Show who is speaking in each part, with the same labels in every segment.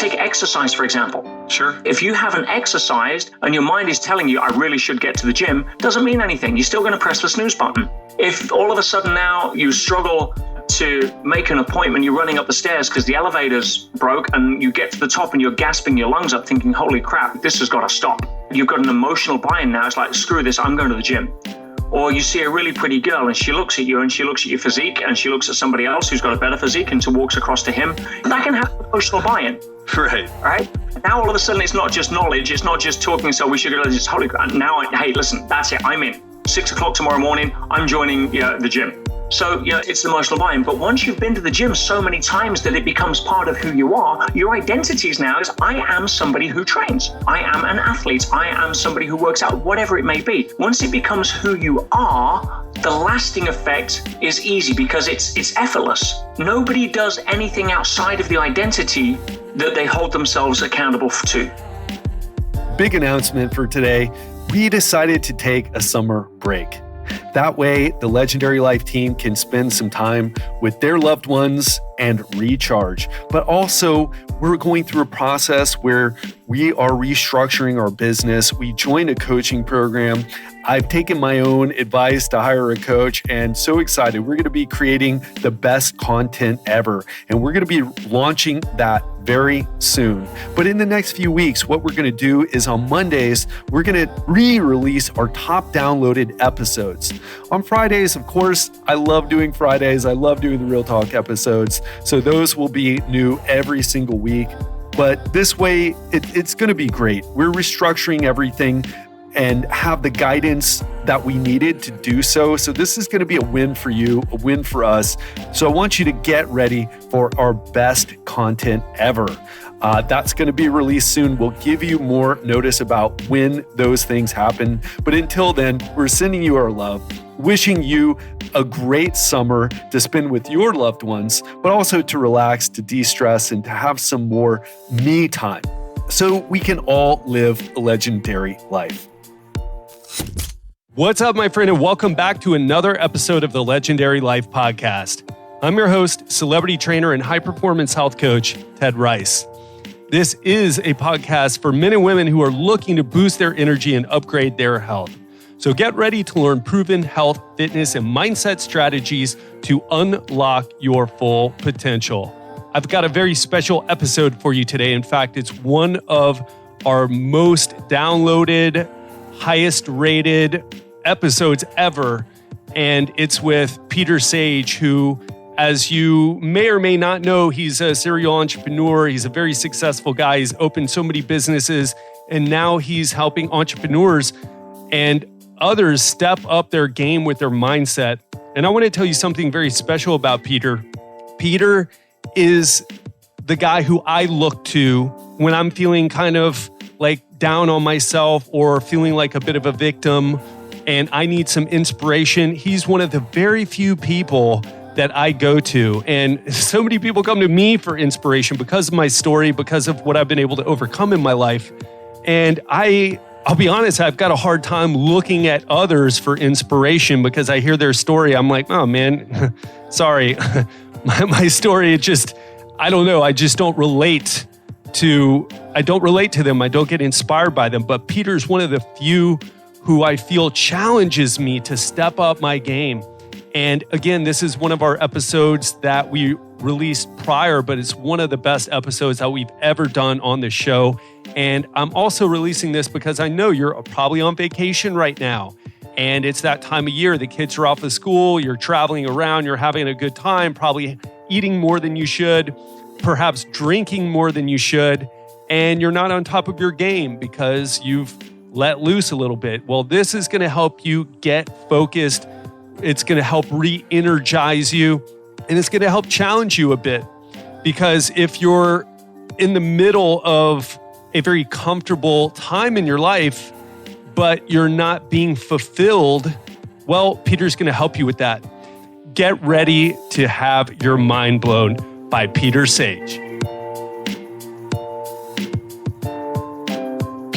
Speaker 1: take exercise, for example.
Speaker 2: Sure.
Speaker 1: If you haven't exercised and your mind is telling you, I really should get to the gym, doesn't mean anything. You're still going to press the snooze button. If all of a sudden now you struggle to make an appointment, you're running up the stairs because the elevator's broke, and you get to the top and you're gasping your lungs up thinking, holy crap, this has got to stop. You've got an emotional buy-in now. It's like, screw this, I'm going to the gym. Or you see a really pretty girl and she looks at you and she looks at your physique and she looks at somebody else who's got a better physique and walks across to him. That can have emotional buy-in. Right? Now all of a sudden it's not just knowledge, it's not just talking, so we should go to this, holy crap. Now, hey, listen, that's it, I'm in. 6 o'clock tomorrow morning, I'm joining the gym. So, it's the emotional buy-in. But once you've been to the gym so many times that it becomes part of who you are, your identity now is, I am somebody who trains. I am an athlete. I am somebody who works out, whatever it may be. Once it becomes who you are, the lasting effect is easy because it's effortless. Nobody does anything outside of the identity that they hold themselves accountable to.
Speaker 3: Big announcement for today. We decided to take a summer break. That way, the Legendary Life team can spend some time with their loved ones and recharge. But also, we're going through a process where we are restructuring our business. We joined a coaching program. I've taken my own advice to hire a coach and so excited. We're going to be creating the best content ever. And we're going to be launching that very soon. But in the next few weeks, what we're going to do is on Mondays, we're going to re-release our top downloaded episodes. On Fridays, of course, I love doing Fridays. I love doing the Real Talk episodes. So those will be new every single week. But this way, it's going to be great. We're restructuring everything and have the guidance that we needed to do so. So this is going to be a win for you, a win for us. So I want you to get ready for our best content ever. That's going to be released soon. We'll give you more notice about when those things happen. But until then, we're sending you our love, wishing you a great summer to spend with your loved ones, but also to relax, to de-stress, and to have some more me time so we can all live a legendary life.
Speaker 2: What's up, my friend, and welcome back to another episode of the Legendary Life podcast. I'm your host, celebrity trainer, and high-performance health coach, Ted Rice. This is a podcast for men and women who are looking to boost their energy and upgrade their health. So get ready to learn proven health, fitness, and mindset strategies to unlock your full potential. I've got a very special episode for you today. In fact, it's one of our most downloaded, highest rated episodes ever. And it's with Peter Sage, who, as you may or may not know, he's a serial entrepreneur. He's a very successful guy. He's opened so many businesses, and now he's helping entrepreneurs and others step up their game with their mindset. And I want to tell you something very special about Peter. Peter is the guy who I look to when I'm feeling kind of like down on myself or feeling like a bit of a victim and I need some inspiration. He's one of the very few people that I go to. And so many people come to me for inspiration because of my story, because of what I've been able to overcome in my life. And I'll be honest, I've got a hard time looking at others for inspiration because I hear their story. I'm like, oh man, sorry. my story, I don't know. I just don't relate to them. I don't get inspired by them. But Peter's one of the few who I feel challenges me to step up my game. And again, this is one of our episodes that we released prior, but it's one of the best episodes that we've ever done on the show. And I'm also releasing this because I know you're probably on vacation right now. And it's that time of year. The kids are off of school. You're traveling around. You're having a good time, probably eating more than you should, perhaps drinking more than you should. And you're not on top of your game because you've let loose a little bit. Well, this is going to help you get focused. It's going to help re-energize you, and it's going to help challenge you a bit. Because if you're in the middle of a very comfortable time in your life, but you're not being fulfilled, well, Peter's going to help you with that. Get ready to have your mind blown by Peter Sage.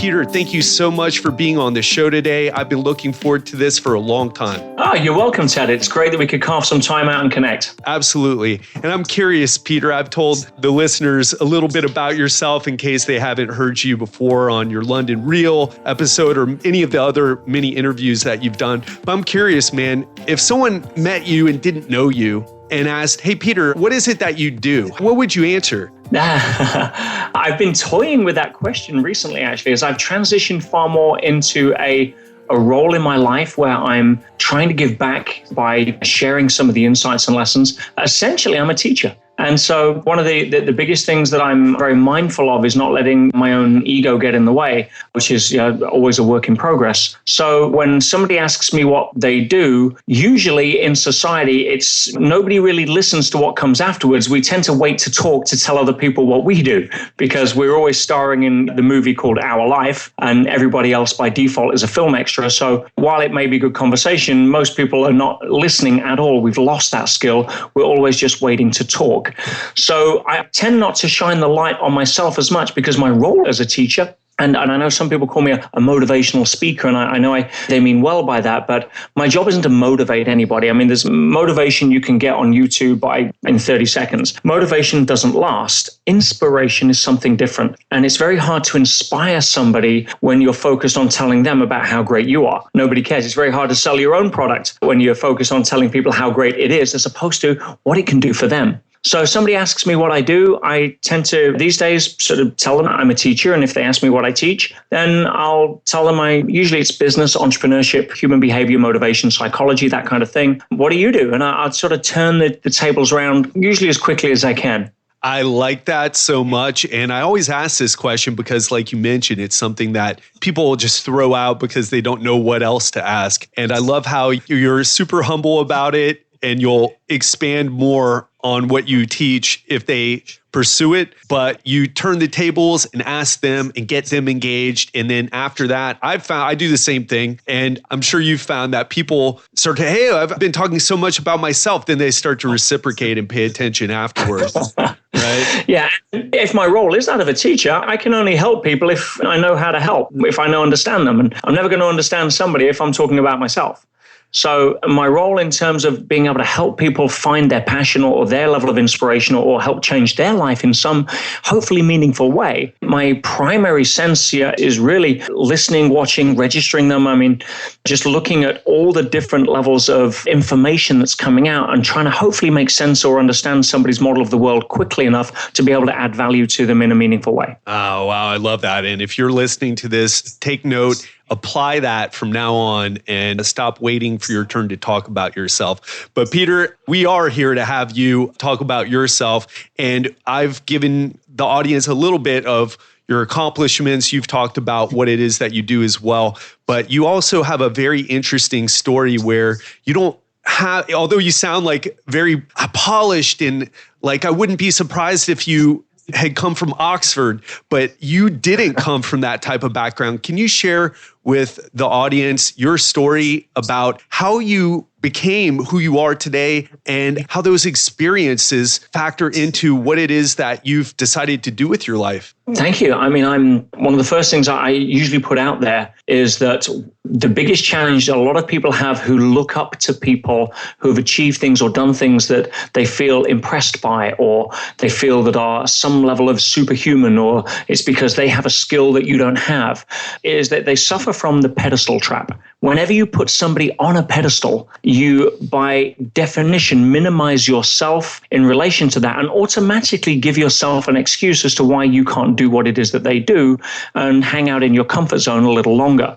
Speaker 2: Peter, thank you so much for being on the show today. I've been looking forward to this for a long time.
Speaker 1: Oh, you're welcome, Ted. It's great that we could carve some time out and connect.
Speaker 2: Absolutely. And I'm curious, Peter, I've told the listeners a little bit about yourself in case they haven't heard you before on your London Real episode or any of the other many interviews that you've done. But I'm curious, man, if someone met you and didn't know you and asked, hey, Peter, what is it that you do? What would you answer?
Speaker 1: I've been toying with that question recently, actually, as I've transitioned far more into a role in my life where I'm trying to give back by sharing some of the insights and lessons. Essentially, I'm a teacher. And so one of the biggest things that I'm very mindful of is not letting my own ego get in the way, which is always a work in progress. So when somebody asks me what they do, usually in society, it's nobody really listens to what comes afterwards. We tend to wait to talk to tell other people what we do because we're always starring in the movie called Our Life and everybody else by default is a film extra. So while it may be good conversation, most people are not listening at all. We've lost that skill. We're always just waiting to talk. So I tend not to shine the light on myself as much because my role as a teacher, and I know some people call me a motivational speaker, and I know they mean well by that, but my job isn't to motivate anybody. I mean, there's motivation you can get on YouTube in 30 seconds. Motivation doesn't last. Inspiration is something different. And it's very hard to inspire somebody when you're focused on telling them about how great you are. Nobody cares. It's very hard to sell your own product when you're focused on telling people how great it is as opposed to what it can do for them. So if somebody asks me what I do, I tend to, these days, sort of tell them I'm a teacher. And if they ask me what I teach, then I'll tell them usually it's business, entrepreneurship, human behavior, motivation, psychology, that kind of thing. What do you do? And I'll sort of turn the tables around usually as quickly as I can.
Speaker 2: I like that so much. And I always ask this question because, like you mentioned, it's something that people will just throw out because they don't know what else to ask. And I love how you're super humble about it and you'll expand more on what you teach if they pursue it, but you turn the tables and ask them and get them engaged. And then after that, I do the same thing. And I'm sure you've found that people start to, hey, I've been talking so much about myself. Then they start to reciprocate and pay attention afterwards. Right?
Speaker 1: Yeah. If my role is that of a teacher, I can only help people if I know how to help, if I understand them. And I'm never going to understand somebody if I'm talking about myself. So my role in terms of being able to help people find their passion or their level of inspiration or help change their life in some hopefully meaningful way, my primary sense here is really listening, watching, registering them. I mean, just looking at all the different levels of information that's coming out and trying to hopefully make sense or understand somebody's model of the world quickly enough to be able to add value to them in a meaningful way.
Speaker 2: Oh, wow. I love that. And if you're listening to this, take note. Apply that from now on and stop waiting for your turn to talk about yourself. But Peter, we are here to have you talk about yourself. And I've given the audience a little bit of your accomplishments. You've talked about what it is that you do as well. But you also have a very interesting story where you don't have, although you sound like very polished and like I wouldn't be surprised if you had come from Oxford, but you didn't come from that type of background. Can you share with the audience your story about how you became who you are today and how those experiences factor into what it is that you've decided to do with your life?
Speaker 1: Thank you. I mean, one of the first things I usually put out there is that the biggest challenge that a lot of people have who look up to people who have achieved things or done things that they feel impressed by, or they feel that are some level of superhuman, or it's because they have a skill that you don't have, is that they suffer from the pedestal trap. Whenever you put somebody on a pedestal, you, by definition, minimize yourself in relation to that and automatically give yourself an excuse as to why you can't do what it is that they do and hang out in your comfort zone a little longer.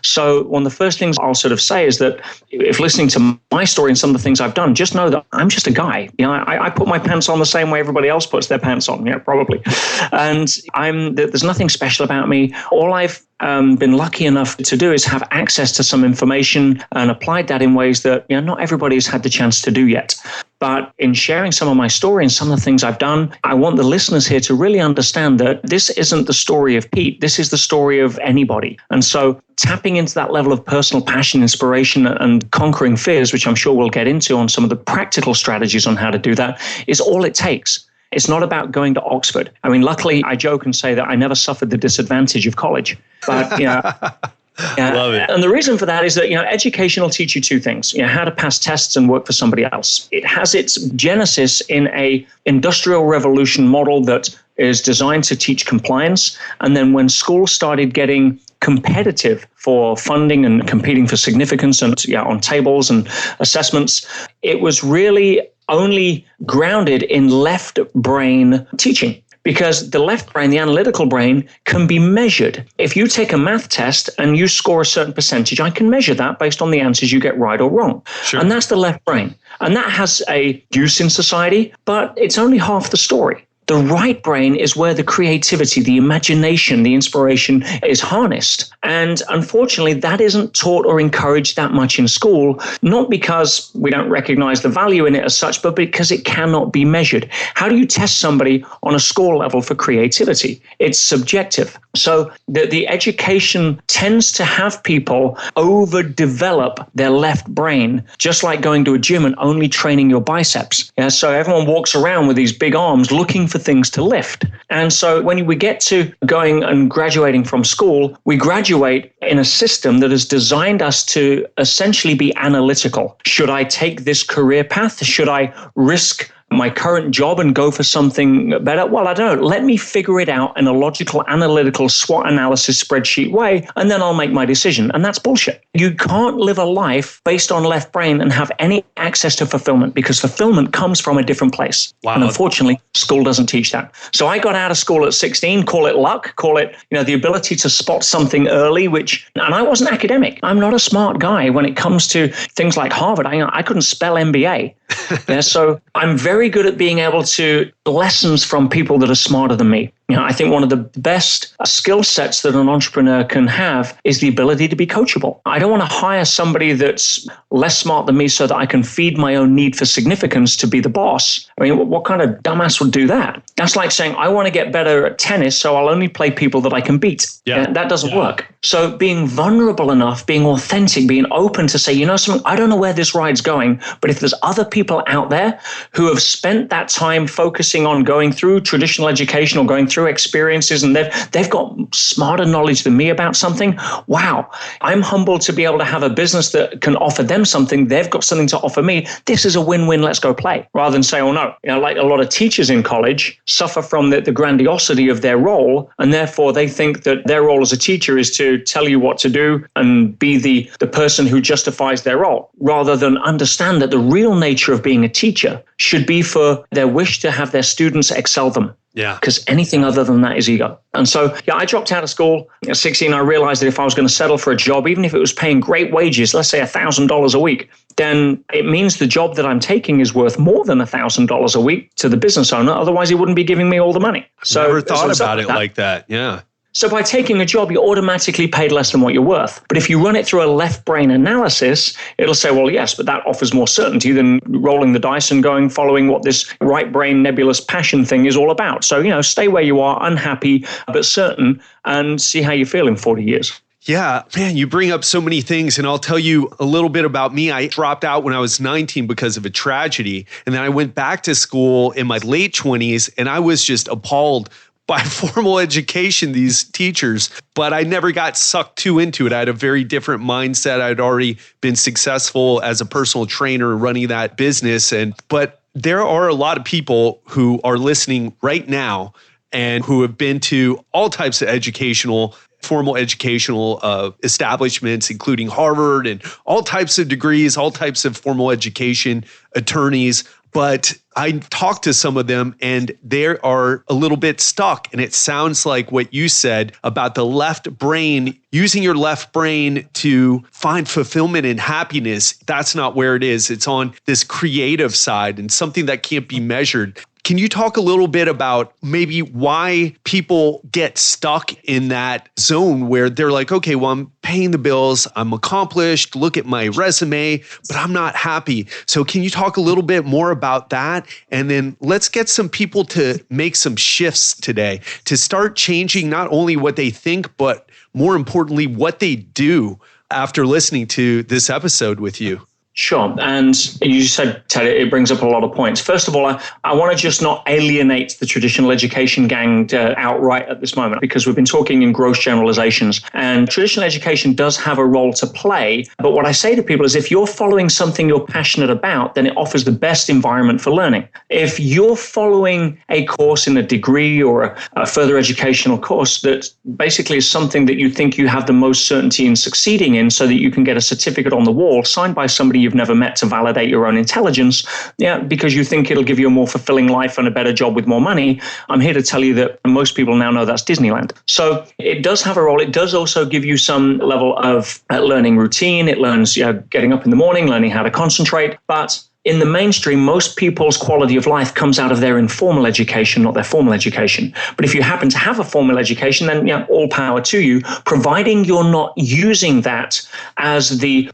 Speaker 1: So one of the first things I'll sort of say is that if listening to my story and some of the things I've done, just know that I'm just a guy. You know, I put my pants on the same way everybody else puts their pants on, probably. And there's nothing special about me. All I've been lucky enough to do is have access to some information and applied that in ways that not everybody has had the chance to do yet. But in sharing some of my story and some of the things I've done, I want the listeners here to really understand that this isn't the story of Pete. This is the story of anybody. And so tapping into that level of personal passion, inspiration, and conquering fears, which I'm sure we'll get into on some of the practical strategies on how to do that, is all it takes. It's not about going to Oxford. I mean, luckily, I joke and say that I never suffered the disadvantage of college. But,
Speaker 2: Love it.
Speaker 1: And the reason for that is that, education will teach you two things, how to pass tests and work for somebody else. It has its genesis in a industrial revolution model that is designed to teach compliance. And then when schools started getting competitive for funding and competing for significance and on tables and assessments, it was really only grounded in left brain teaching. Because the left brain, the analytical brain, can be measured. If you take a math test and you score a certain percentage, I can measure that based on the answers you get right or wrong.
Speaker 2: Sure.
Speaker 1: And that's the left brain. And that has a use in society, but it's only half the story. The right brain is where the creativity, the imagination, the inspiration is harnessed. And unfortunately, that isn't taught or encouraged that much in school, not because we don't recognize the value in it as such, but because it cannot be measured. How do you test somebody on a score level for creativity? It's subjective. So the education tends to have people overdevelop their left brain, just like going to a gym and only training your biceps. So everyone walks around with these big arms looking for things to lift. And so when we get to going and graduating from school, we graduate in a system that has designed us to essentially be analytical. Should I take this career path? Should I risk my current job and go for something better? Well, I don't know. Let me figure it out in a logical, analytical, SWOT analysis spreadsheet way, and then I'll make my decision. And that's bullshit. You can't live a life based on left brain and have any access to fulfillment, because fulfillment comes from a different place.
Speaker 2: Wow.
Speaker 1: And unfortunately, school doesn't teach that. So I got out of school at 16, call it luck, call it, the ability to spot something early, and I wasn't academic. I'm not a smart guy when it comes to things like Harvard. I couldn't spell MBA. So I'm very good at being able to lessons from people that are smarter than me. I think one of the best skill sets that an entrepreneur can have is the ability to be coachable. I don't want to hire somebody that's less smart than me so that I can feed my own need for significance to be the boss. I mean, what kind of dumbass would do that? That's like saying, I want to get better at tennis, so I'll only play people that I can beat. Yeah. That doesn't work. So being vulnerable enough, being authentic, being open to say, something, I don't know where this ride's going, but if there's other people out there who have spent that time focusing on going through traditional education or going through experiences, and they've got smarter knowledge than me about something. Wow. I'm humbled to be able to have a business that can offer them something. They've got something to offer me. This is a win-win. Let's go play. Rather than say, oh no, like a lot of teachers in college suffer from the grandiosity of their role. And therefore they think that their role as a teacher is to tell you what to do and be the person who justifies their role, rather than understand that the real nature of being a teacher should be for their wish to have their students excel them.
Speaker 2: Yeah.
Speaker 1: Because anything other than that is ego. And so, I dropped out of school at 16. I realized that if I was going to settle for a job, even if it was paying great wages, let's say $1,000 a week, then it means the job that I'm taking is worth more than $1,000 a week to the business owner. Otherwise, he wouldn't be giving me all the money. So
Speaker 2: never thought about it like that. Yeah.
Speaker 1: So by taking a job, you're automatically paid less than what you're worth. But if you run it through a left brain analysis, it'll say, well, yes, but that offers more certainty than rolling the dice and following what this right brain nebulous passion thing is all about. So, stay where you are, unhappy, but certain, and see how you feel in 40 years.
Speaker 2: Yeah, man, you bring up so many things, and I'll tell you a little bit about me. I dropped out when I was 19 because of a tragedy, and then I went back to school in my late 20s, and I was just appalled by formal education, these teachers, but I never got sucked too into it. I had a very different mindset. I'd already been successful as a personal trainer running that business. But there are a lot of people who are listening right now and who have been to all types of formal educational establishments, including Harvard and all types of degrees, all types of formal education, attorneys. But I talked to some of them and they are a little bit stuck. And it sounds like what you said about the left brain, using your left brain to find fulfillment and happiness. That's not where it is. It's on this creative side and something that can't be measured. Can you talk a little bit about maybe why people get stuck in that zone where they're like, okay, well, I'm paying the bills, I'm accomplished, look at my resume, but I'm not happy. So can you talk a little bit more about that? And then let's get some people to make some shifts today to start changing not only what they think, but more importantly, what they do after listening to this episode with you.
Speaker 1: Sure. And you said, Ted, it brings up a lot of points. First of all, I want to just not alienate the traditional education gang outright at this moment, because we've been talking in gross generalizations. And traditional education does have a role to play. But what I say to people is if you're following something you're passionate about, then it offers the best environment for learning. If you're following a course in a degree or a further educational course that basically is something that you think you have the most certainty in succeeding in so that you can get a certificate on the wall signed by somebody you've never met to validate your own intelligence, because you think it'll give you a more fulfilling life and a better job with more money, I'm here to tell you that most people now know that's Disneyland. So it does have a role. It does also give you some level of learning routine. It learns getting up in the morning, learning how to concentrate. But in the mainstream, most people's quality of life comes out of their informal education, not their formal education. But if you happen to have a formal education, then all power to you, providing you're not using that as the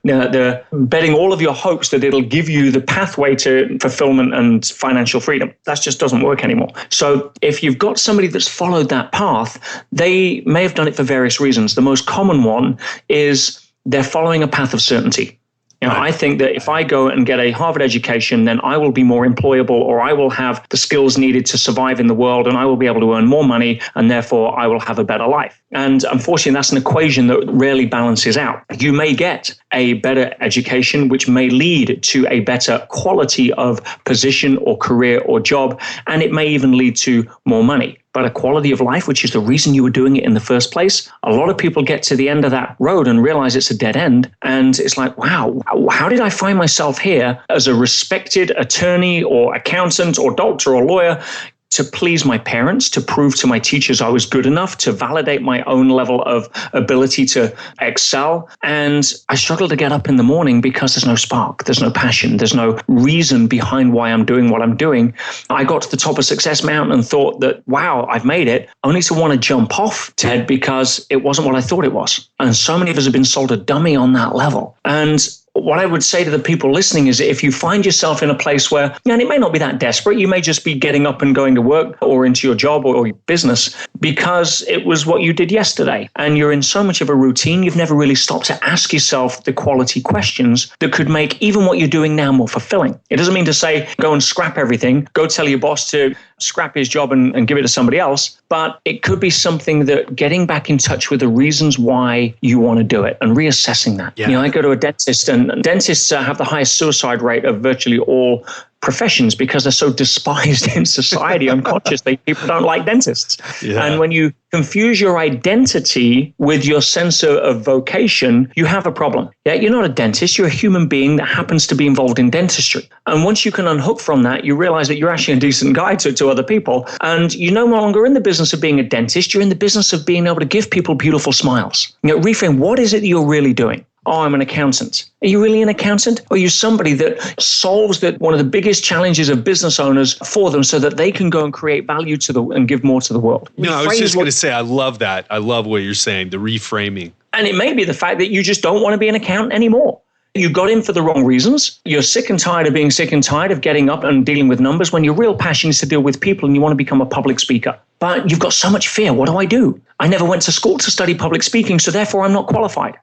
Speaker 1: betting all of your hopes that it'll give you the pathway to fulfillment and financial freedom. That just doesn't work anymore. So if you've got somebody that's followed that path, they may have done it for various reasons. The most common one is they're following a path of certainty. I think that if I go and get a Harvard education, then I will be more employable, or I will have the skills needed to survive in the world, and I will be able to earn more money, and therefore I will have a better life. And unfortunately, that's an equation that rarely balances out. You may get a better education, which may lead to a better quality of position or career or job, and it may even lead to more money. But a quality of life, which is the reason you were doing it in the first place, a lot of people get to the end of that road and realize it's a dead end. And it's like, wow, how did I find myself here as a respected attorney or accountant or doctor or lawyer to please my parents, to prove to my teachers I was good enough, to validate my own level of ability to excel. And I struggle to get up in the morning because there's no spark, there's no passion, there's no reason behind why I'm doing what I'm doing. I got to the top of Success Mountain and thought that, wow, I've made it, only to want to jump off, Ted, because it wasn't what I thought it was. And so many of us have been sold a dummy on that level. And what I would say to the people listening is if you find yourself in a place where, and it may not be that desperate, you may just be getting up and going to work or into your job or your business because it was what you did yesterday. And you're in so much of a routine, you've never really stopped to ask yourself the quality questions that could make even what you're doing now more fulfilling. It doesn't mean to say, go and scrap everything, go tell your boss to scrap his job and give it to somebody else. But it could be something that getting back in touch with the reasons why you want to do it and reassessing that. Yeah. I go to a dentist, and dentists have the highest suicide rate of virtually all professions because they're so despised in society unconsciously. People don't like dentists. Yeah. And when you confuse your identity with your sense of vocation, you have a problem. Yeah, you're not a dentist. You're a human being that happens to be involved in dentistry. And once you can unhook from that, you realize that you're actually a decent guide to other people. And you're no longer in the business of being a dentist. You're in the business of being able to give people beautiful smiles. Reframe, what is it that you're really doing? Oh, I'm an accountant. Are you really an accountant? Or are you somebody that solves one of the biggest challenges of business owners for them so that they can go and create value and give more to the world?
Speaker 2: No, I was just going to say, I love that. I love what you're saying, the reframing.
Speaker 1: And it may be the fact that you just don't want to be an accountant anymore. You got in for the wrong reasons. You're sick and tired of being sick and tired of getting up and dealing with numbers when your real passion is to deal with people and you want to become a public speaker. But you've got so much fear. What do? I never went to school to study public speaking, so therefore I'm not qualified.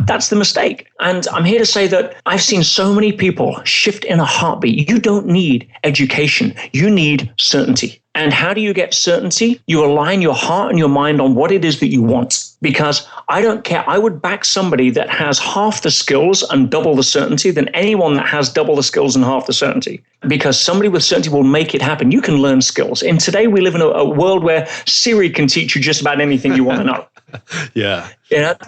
Speaker 1: That's the mistake. And I'm here to say that I've seen so many people shift in a heartbeat. You don't need education. You need certainty. And how do you get certainty? You align your heart and your mind on what it is that you want. Because I don't care. I would back somebody that has half the skills and double the certainty than anyone that has double the skills and half the certainty. Because somebody with certainty will make it happen. You can learn skills. And today we live in a world where Siri can teach you just about anything you want to know.
Speaker 2: Yeah.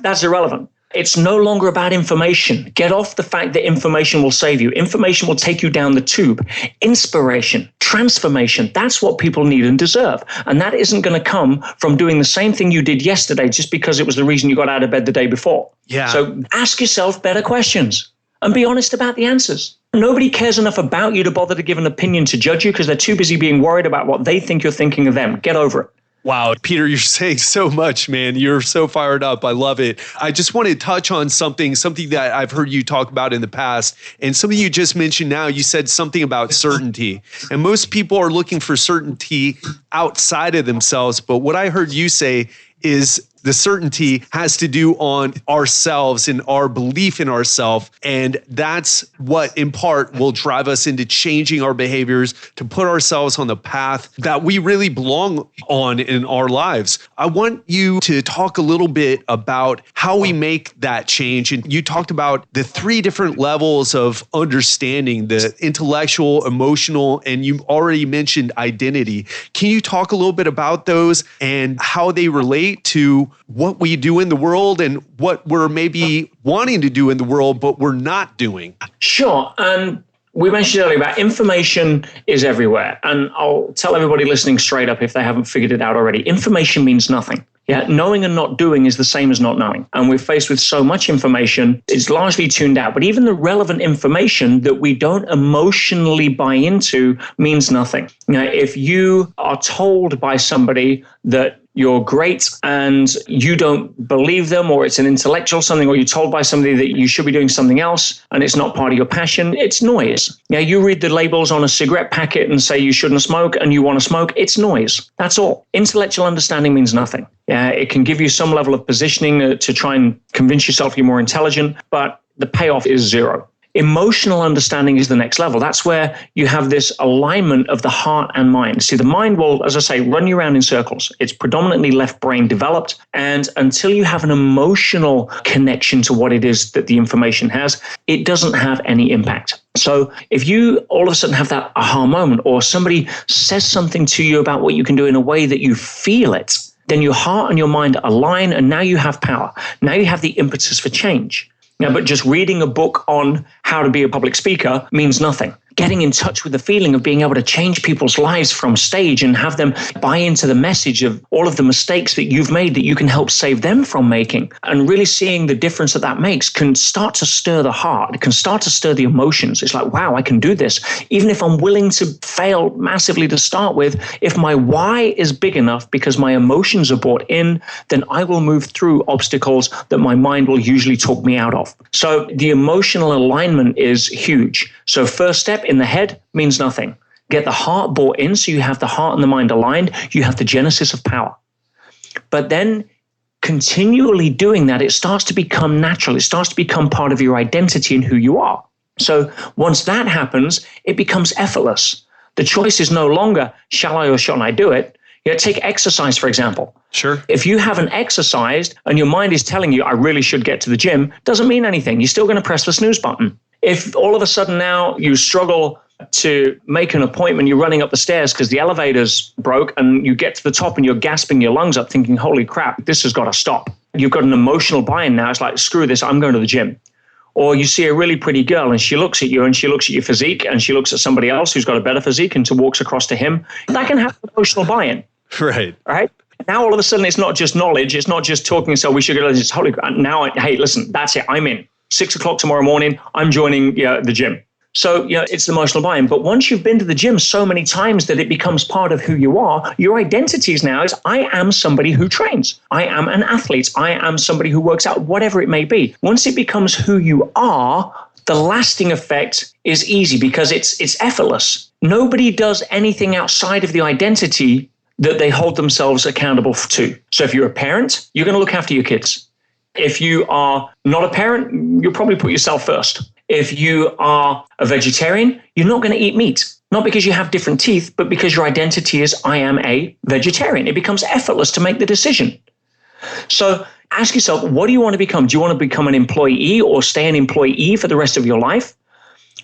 Speaker 1: That's irrelevant. It's no longer about information. Get off the fact that information will save you. Information will take you down the tube. Inspiration, transformation, that's what people need and deserve. And that isn't going to come from doing the same thing you did yesterday just because it was the reason you got out of bed the day before.
Speaker 2: Yeah.
Speaker 1: So ask yourself better questions and be honest about the answers. Nobody cares enough about you to bother to give an opinion to judge you because they're too busy being worried about what they think you're thinking of them. Get over it.
Speaker 2: Wow, Peter, you're saying so much, man. You're so fired up. I love it. I just want to touch on something that I've heard you talk about in the past and something you just mentioned now. You said something about certainty. And most people are looking for certainty outside of themselves. But what I heard you say is The certainty has to do on ourselves and our belief in ourselves. And that's what in part will drive us into changing our behaviors to put ourselves on the path that we really belong on in our lives. I want you to talk a little bit about how we make that change. And you talked about the 3 different levels of understanding, the intellectual, emotional, and you already mentioned identity. Can you talk a little bit about those and how they relate to what we do in the world and what we're maybe wanting to do in the world, but we're not doing?
Speaker 1: Sure. And we mentioned earlier about information is everywhere. And I'll tell everybody listening straight up if they haven't figured it out already. Information means nothing. Yeah, knowing and not doing is the same as not knowing. And we're faced with so much information, it's largely tuned out. But even the relevant information that we don't emotionally buy into means nothing. If you are told by somebody that you're great and you don't believe them, or it's an intellectual something, or you're told by somebody that you should be doing something else and it's not part of your passion, it's noise. You read the labels on a cigarette packet and say you shouldn't smoke and you want to smoke, it's noise. That's all. Intellectual understanding means nothing. It can give you some level of positioning to try and convince yourself you're more intelligent, but the payoff is zero. Emotional understanding is the next level. That's where you have this alignment of the heart and mind. See, the mind will, as I say, run you around in circles. It's predominantly left brain developed. And until you have an emotional connection to what it is that the information has, it doesn't have any impact. So if you all of a sudden have that aha moment, or somebody says something to you about what you can do in a way that you feel it, then your heart and your mind align, and now you have power. Now you have the impetus for change. But just reading a book on how to be a public speaker means nothing. Getting in touch with the feeling of being able to change people's lives from stage and have them buy into the message of all of the mistakes that you've made that you can help save them from making, and really seeing the difference that that makes can start to stir the heart. It can start to stir the emotions. It's like, wow, I can do this. Even if I'm willing to fail massively to start with, if my why is big enough because my emotions are brought in, then I will move through obstacles that my mind will usually talk me out of. So the emotional alignment is huge. So first step, in the head means nothing. Get the heart brought in, so you have the heart and the mind aligned. You have the genesis of power. But then continually doing that, it starts to become natural. It starts to become part of your identity and who you are. So once that happens, it becomes effortless. The choice is no longer, shall I or shall I do it? Take exercise, for example.
Speaker 2: Sure.
Speaker 1: If you haven't exercised and your mind is telling you, I really should get to the gym, doesn't mean anything. You're still going to press the snooze button. If all of a sudden now you struggle to make an appointment, you're running up the stairs because the elevator's broke, and you get to the top and you're gasping your lungs up thinking, holy crap, this has got to stop. You've got an emotional buy-in now. It's like, screw this, I'm going to the gym. Or you see a really pretty girl and she looks at you and she looks at your physique and she looks at somebody else who's got a better physique and walks across to him. That can have an emotional buy-in.
Speaker 2: Right.
Speaker 1: Right. Now, all of a sudden, it's not just knowledge. It's not just talking. So we should go. It's holy. Now, hey, listen, that's it. I'm in. 6 o'clock tomorrow morning, I'm joining the gym. So, it's the emotional buy-in. But once you've been to the gym so many times that it becomes part of who you are, your identity is now is I am somebody who trains. I am an athlete. I am somebody who works out, whatever it may be. Once it becomes who you are, the lasting effect is easy because it's effortless. Nobody does anything outside of the identity that they hold themselves accountable to. So if you're a parent, you're going to look after your kids. If you are not a parent, you'll probably put yourself first. If you are a vegetarian, you're not going to eat meat. Not because you have different teeth, but because your identity is I am a vegetarian. It becomes effortless to make the decision. So ask yourself, what do you want to become? Do you want to become an employee or stay an employee for the rest of your life?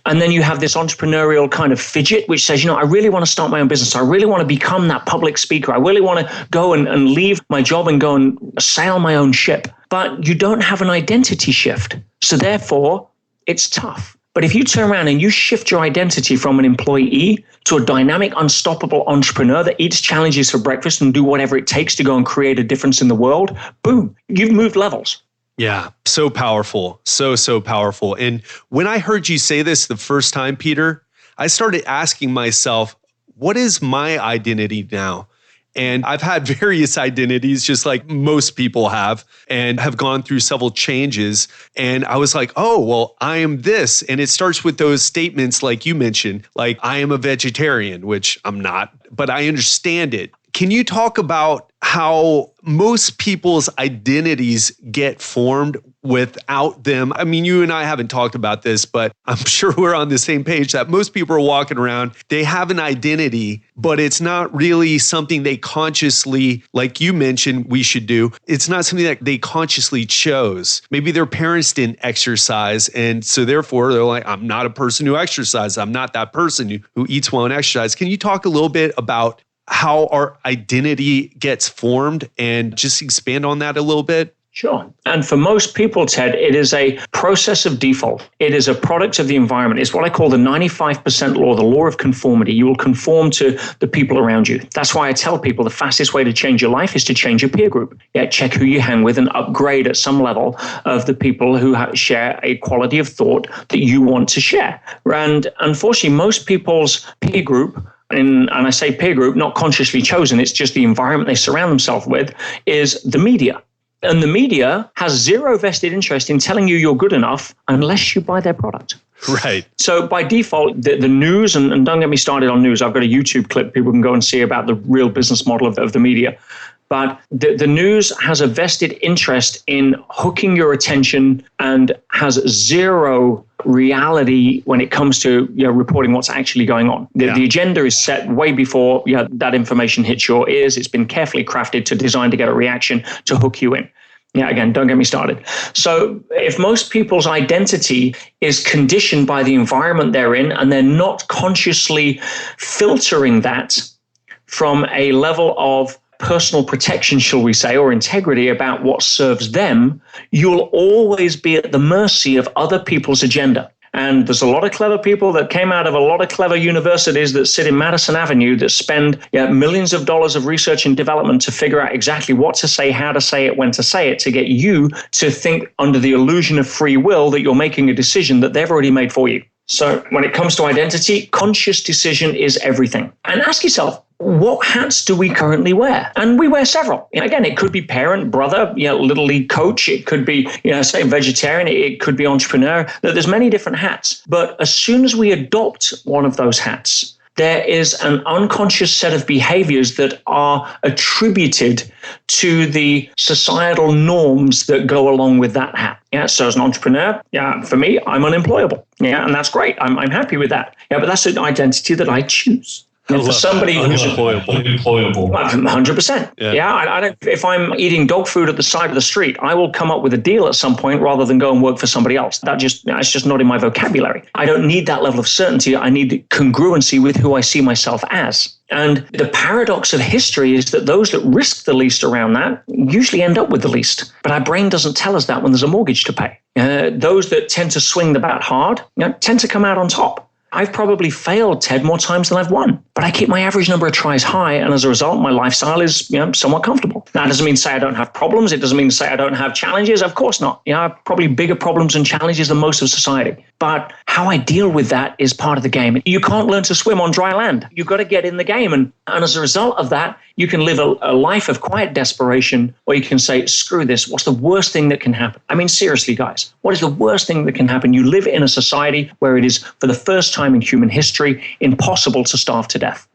Speaker 1: And then you have this entrepreneurial kind of fidget, which says, I really want to start my own business. I really want to become that public speaker. I really want to go and leave my job and go and sail my own ship. But you don't have an identity shift. So therefore, it's tough. But if you turn around and you shift your identity from an employee to a dynamic, unstoppable entrepreneur that eats challenges for breakfast and do whatever it takes to go and create a difference in the world, boom, you've moved levels.
Speaker 2: Yeah, so powerful. So powerful. And when I heard you say this the first time, Peter, I started asking myself, what is my identity now? And I've had various identities, just like most people have, and have gone through several changes. And I was like, oh, well, I am this. And it starts with those statements like you mentioned, like I am a vegetarian, which I'm not, but I understand it. Can you talk about how most people's identities get formed without them? I mean, you and I haven't talked about this, but I'm sure we're on the same page that most people are walking around, they have an identity, but it's not really something they consciously, like you mentioned, we should do. It's not something that they consciously chose. Maybe their parents didn't exercise. And so therefore they're like, I'm not a person who exercises. I'm not that person who eats well and exercises. Can you talk a little bit about how our identity gets formed and just expand on that a little bit?
Speaker 1: Sure. And for most people, Ted, it is a process of default. It is a product of the environment. It's what I call the 95% law, the law of conformity. You will conform to the people around you. That's why I tell people the fastest way to change your life is to change your peer group. Check who you hang with and upgrade at some level of the people who share a quality of thought that you want to share. And unfortunately, most people's peer group, and I say peer group, not consciously chosen, it's just the environment they surround themselves with, is the media. And the media has zero vested interest in telling you you're good enough unless you buy their product.
Speaker 2: Right.
Speaker 1: So by default, the news, and don't get me started on news. I've got a YouTube clip people can go and see about the real business model of the media. But the news has a vested interest in hooking your attention and has zero reality when it comes to reporting what's actually going on. The agenda is set way before that information hits your ears. It's been carefully crafted designed to get a reaction to hook you in. Again, don't get me started. So if most people's identity is conditioned by the environment they're in and they're not consciously filtering that from a level of personal protection, shall we say, or integrity about what serves them, you'll always be at the mercy of other people's agenda. And there's a lot of clever people that came out of a lot of clever universities that sit in Madison Avenue that spend millions of dollars of research and development to figure out exactly what to say, how to say it, when to say it, to get you to think under the illusion of free will that you're making a decision that they've already made for you. So when it comes to identity, conscious decision is everything. And ask yourself, what hats do we currently wear? And we wear several. Again, it could be parent, brother, little league coach. It could be, say vegetarian. It could be entrepreneur. There's many different hats. But as soon as we adopt one of those hats, there is an unconscious set of behaviors that are attributed to the societal norms that go along with that hat. So as an entrepreneur, for me, I'm unemployable. And that's great. I'm happy with that. But that's an identity that I choose. And for somebody who's unemployable, 100%. I don't. If I'm eating dog food at the side of the street, I will come up with a deal at some point rather than go and work for somebody else. It's just not in my vocabulary. I don't need that level of certainty. I need congruency with who I see myself as. And the paradox of history is that those that risk the least around that usually end up with the least. But our brain doesn't tell us that when there's a mortgage to pay. Those that tend to swing the bat hard tend to come out on top. I've probably failed, Ted, more times than I've won, but I keep my average number of tries high, and as a result, my lifestyle is somewhat comfortable. That doesn't mean to say I don't have problems. It doesn't mean to say I don't have challenges. Of course not. I have probably bigger problems and challenges than most of society. But how I deal with that is part of the game. You can't learn to swim on dry land. You've got to get in the game, and as a result of that, you can live a life of quiet desperation, or you can say, screw this. What's the worst thing that can happen? I mean, seriously, guys, what is the worst thing that can happen? You live in a society where it is, for the first time in human history, impossible to starve to death.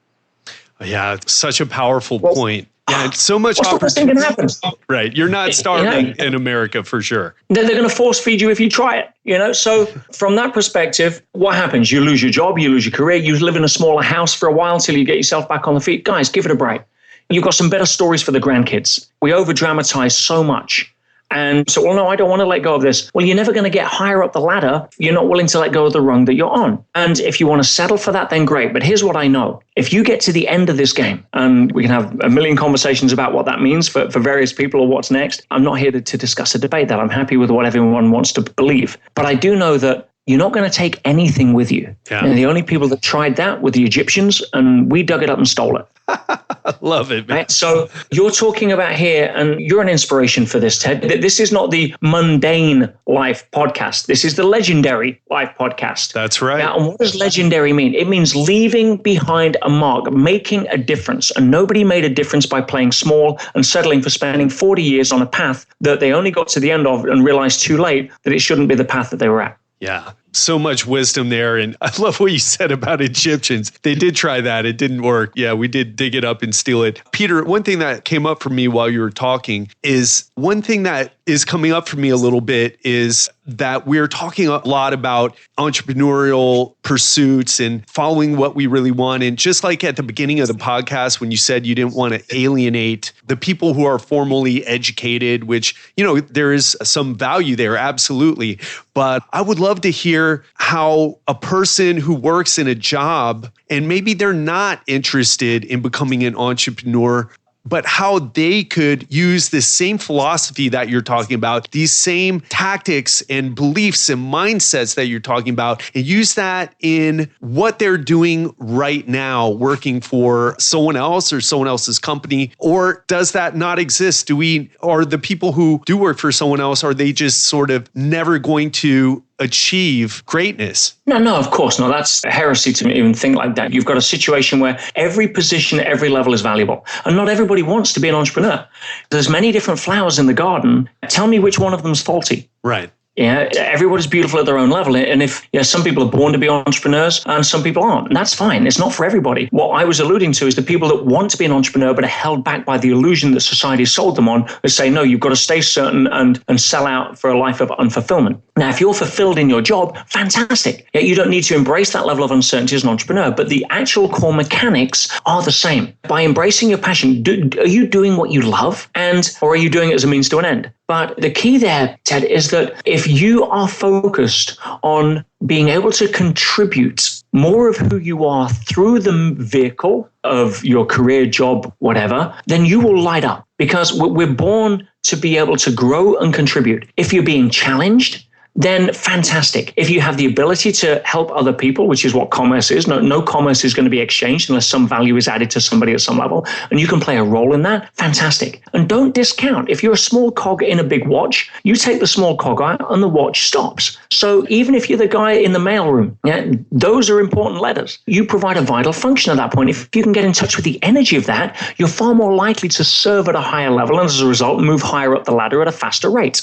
Speaker 2: Yeah, such a powerful point. Yeah, it's so much
Speaker 1: opportunity. What's the worst thing can happen?
Speaker 2: Right. You're not starving in America for sure.
Speaker 1: They're going to force feed you if you try it, So from that perspective, what happens? You lose your job, you lose your career, you live in a smaller house for a while until you get yourself back on the feet. Guys, give it a break. You've got some better stories for the grandkids. We over-dramatize so much. And so, no, I don't want to let go of this. Well, you're never going to get higher up the ladder if you're not willing to let go of the rung that you're on. And if you want to settle for that, then great. But here's what I know. If you get to the end of this game, and we can have a million conversations about what that means for various people or what's next, I'm not here to discuss or debate that. I'm happy with what everyone wants to believe. But I do know that you're not going to take anything with you. Yeah. And the only people that tried that were the Egyptians, and we dug it up and stole it.
Speaker 2: I love it, man.
Speaker 1: Right? So you're talking about here, and you're an inspiration for this, Ted. This is not the mundane life podcast. This is the legendary life podcast.
Speaker 2: That's right.
Speaker 1: Now, and what does legendary mean? It means leaving behind a mark, making a difference. And nobody made a difference by playing small and settling for spending 40 years on a path that they only got to the end of and realized too late that it shouldn't be the path that they were at.
Speaker 2: Yeah. So much wisdom there. And I love what you said about Egyptians. They did try that. It didn't work. Yeah, we did dig it up and steal it. Peter, one thing that came up for me while you were talking is one thing that is coming up for me a little bit is that we're talking a lot about entrepreneurial pursuits and following what we really want. And just like at the beginning of the podcast, when you said you didn't want to alienate the people who are formally educated, which, there is some value there, absolutely. But I would love to hear how a person who works in a job and maybe they're not interested in becoming an entrepreneur, but how they could use this same philosophy that you're talking about, these same tactics and beliefs and mindsets that you're talking about, and use that in what they're doing right now, working for someone else or someone else's company. Or does that not exist? Are the people who do work for someone else, are they just sort of never going to achieve greatness?
Speaker 1: No, of course not. That's heresy to even think like that. You've got a situation where every position at every level is valuable. And not everybody wants to be an entrepreneur. There's many different flowers in the garden. Tell me which one of them's faulty.
Speaker 2: Right.
Speaker 1: Yeah, everybody's beautiful at their own level. And if some people are born to be entrepreneurs and some people aren't, and that's fine. It's not for everybody. What I was alluding to is the people that want to be an entrepreneur but are held back by the illusion that society sold them on. They say, no, you've got to stay certain and sell out for a life of unfulfillment. Now, if you're fulfilled in your job, fantastic. Yeah, you don't need to embrace that level of uncertainty as an entrepreneur, but the actual core mechanics are the same. By embracing your passion, are you doing what you love, or are you doing it as a means to an end? But the key there, Ted, is that if you are focused on being able to contribute more of who you are through the vehicle of your career, job, whatever, then you will light up, because we're born to be able to grow and contribute. If you're being challenged, then fantastic. If you have the ability to help other people, which is what commerce is, no commerce is going to be exchanged unless some value is added to somebody at some level, and you can play a role in that, fantastic. And don't discount. If you're a small cog in a big watch, you take the small cog out and the watch stops. So even if you're the guy in the mailroom, those are important letters. You provide a vital function at that point. If you can get in touch with the energy of that, you're far more likely to serve at a higher level and as a result move higher up the ladder at a faster rate.